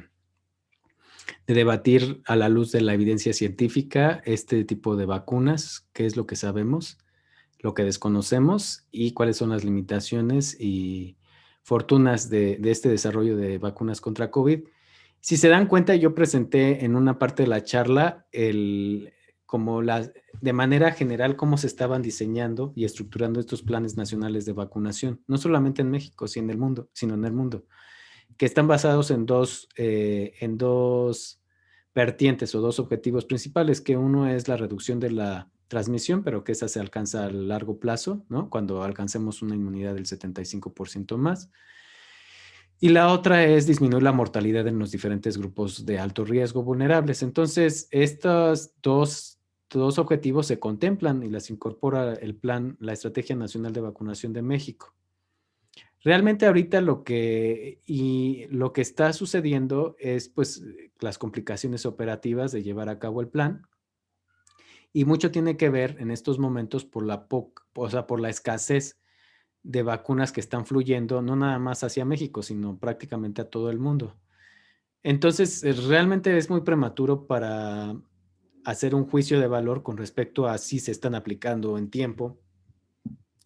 debatir a la luz de la evidencia científica este tipo de vacunas, qué es lo que sabemos, lo que desconocemos y cuáles son las limitaciones y fortunas de este desarrollo de vacunas contra COVID. Si se dan cuenta, yo presenté en una parte de la charla de manera general cómo se estaban diseñando y estructurando estos planes nacionales de vacunación, no solamente en México, sino en el mundo, que están basados en dos vertientes o dos objetivos principales, que uno es la reducción de la transmisión, pero que esa se alcanza a largo plazo, ¿no? Cuando alcancemos una inmunidad del 75% más. Y la otra es disminuir la mortalidad en los diferentes grupos de alto riesgo vulnerables. Entonces, estos dos objetivos se contemplan y las incorpora el plan, la Estrategia Nacional de Vacunación de México. Realmente ahorita lo que está sucediendo es pues las complicaciones operativas de llevar a cabo el plan, y mucho tiene que ver en estos momentos por por la escasez de vacunas que están fluyendo, no nada más hacia México, sino prácticamente a todo el mundo. Entonces, realmente es muy prematuro para hacer un juicio de valor con respecto a si se están aplicando en tiempo,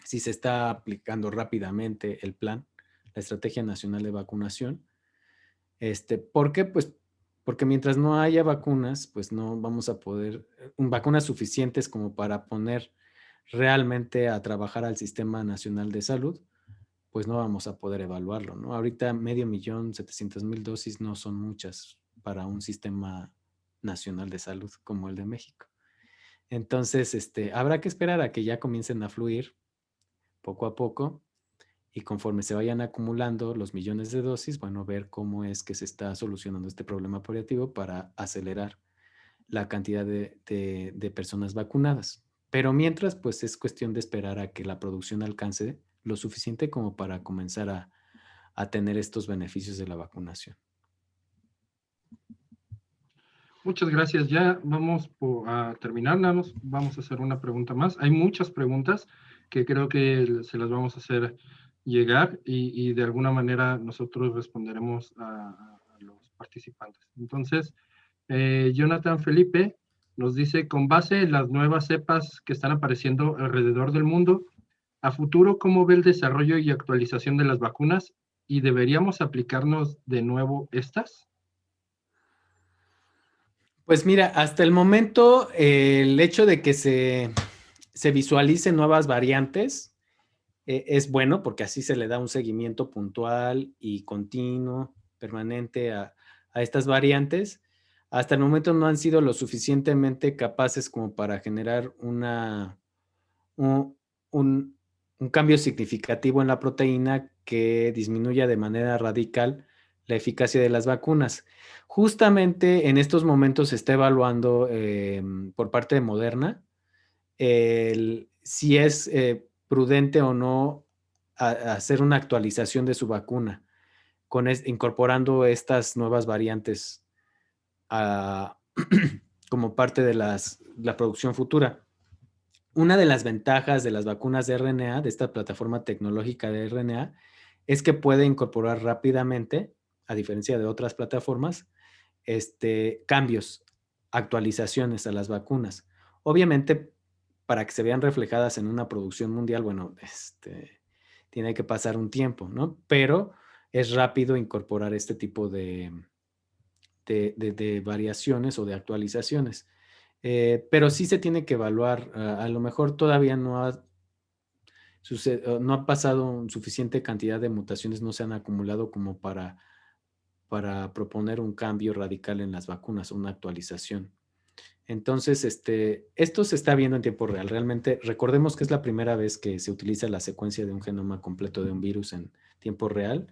si se está aplicando rápidamente el plan, la Estrategia Nacional de Vacunación. ¿Por qué? Pues porque mientras no haya vacunas, pues no vamos a poder, vacunas suficientes como para poner realmente a trabajar al Sistema Nacional de Salud, pues no vamos a poder evaluarlo, ¿no? Ahorita 500,700,000 dosis no son muchas para un sistema nacional de salud como el de México. Entonces, habrá que esperar a que ya comiencen a fluir poco a poco, y conforme se vayan acumulando los millones de dosis, bueno, ver cómo es que se está solucionando este problema paliativo para acelerar la cantidad de personas vacunadas. Pero mientras, pues es cuestión de esperar a que la producción alcance lo suficiente como para comenzar a tener estos beneficios de la vacunación. Muchas gracias. Ya vamos a terminar. Vamos a hacer una pregunta más. Hay muchas preguntas que creo que se las vamos a hacer llegar y de alguna manera nosotros responderemos a los participantes. Entonces, Jonathan Felipe nos dice, con base en las nuevas cepas que están apareciendo alrededor del mundo, a futuro, ¿cómo ve el desarrollo y actualización de las vacunas? ¿Y deberíamos aplicarnos de nuevo estas? Pues mira, hasta el momento el hecho de que se visualicen nuevas variantes es bueno, porque así se le da un seguimiento puntual y continuo, permanente a estas variantes. Hasta el momento no han sido lo suficientemente capaces como para generar un, un cambio significativo en la proteína que disminuya de manera radical la eficacia de las vacunas. Justamente en estos momentos se está evaluando por parte de Moderna si es prudente o no hacer una actualización de su vacuna incorporando estas nuevas variantes como parte de la producción futura. Una de las ventajas de las vacunas de RNA, de esta plataforma tecnológica de RNA, es que puede incorporar rápidamente, a diferencia de otras plataformas, cambios, actualizaciones a las vacunas. Obviamente, para que se vean reflejadas en una producción mundial, bueno, tiene que pasar un tiempo, ¿no? Pero es rápido incorporar este tipo de variaciones o de actualizaciones. Pero sí se tiene que evaluar. A lo mejor todavía no ha pasado suficiente cantidad de mutaciones, no se han acumulado como para proponer un cambio radical en las vacunas, una actualización. Entonces, esto se está viendo en tiempo real. Realmente, recordemos que es la primera vez que se utiliza la secuencia de un genoma completo de un virus en tiempo real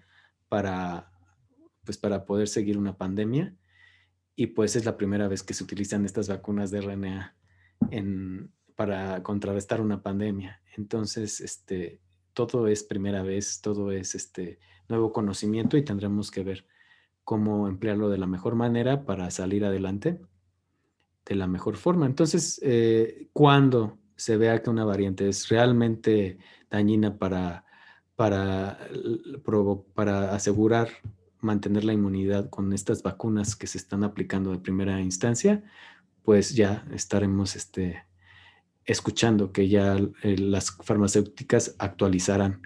para poder seguir una pandemia. Y pues es la primera vez que se utilizan estas vacunas de RNA para contrarrestar una pandemia. Entonces, todo es primera vez, todo es nuevo conocimiento y tendremos que ver cómo emplearlo de la mejor manera para salir adelante de la mejor forma. Entonces, cuando se vea que una variante es realmente dañina para asegurar mantener la inmunidad con estas vacunas que se están aplicando de primera instancia, pues ya estaremos escuchando que ya las farmacéuticas actualizarán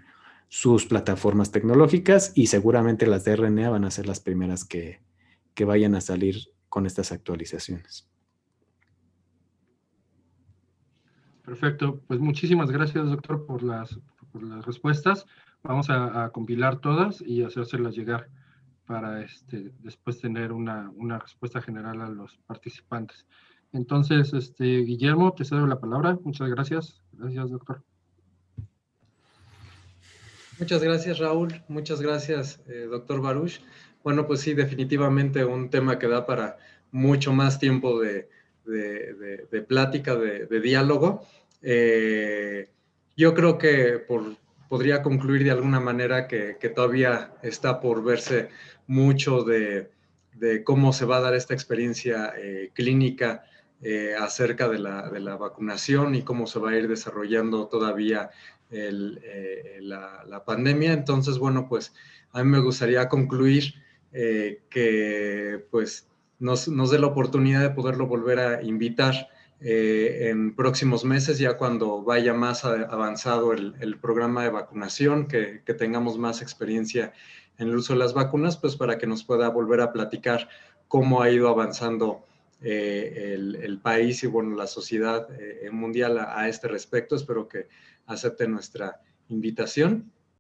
sus plataformas tecnológicas y seguramente las de RNA van a ser las primeras que vayan a salir con estas actualizaciones. Perfecto, pues muchísimas gracias, doctor, por las respuestas. Vamos a compilar todas y hacérselas llegar para después tener una respuesta general a los participantes. Entonces, Guillermo, te cedo la palabra. Muchas gracias. Gracias, doctor. Muchas gracias, Raúl. Muchas gracias, doctor Baruch. Bueno, pues sí, definitivamente un tema que da para mucho más tiempo de plática, de diálogo. Yo creo que podría concluir de alguna manera que todavía está por verse mucho de cómo se va a dar esta experiencia clínica acerca de la vacunación y cómo se va a ir desarrollando todavía la pandemia. Entonces, bueno, pues a mí me gustaría concluir que pues nos dé la oportunidad de poderlo volver a invitar en próximos meses, ya cuando vaya más avanzado el programa de vacunación, que tengamos más experiencia en el uso de las vacunas, pues para que nos pueda volver a platicar cómo ha ido avanzando el país y bueno, la sociedad mundial a este respecto. Espero que acepten nuestra invitación.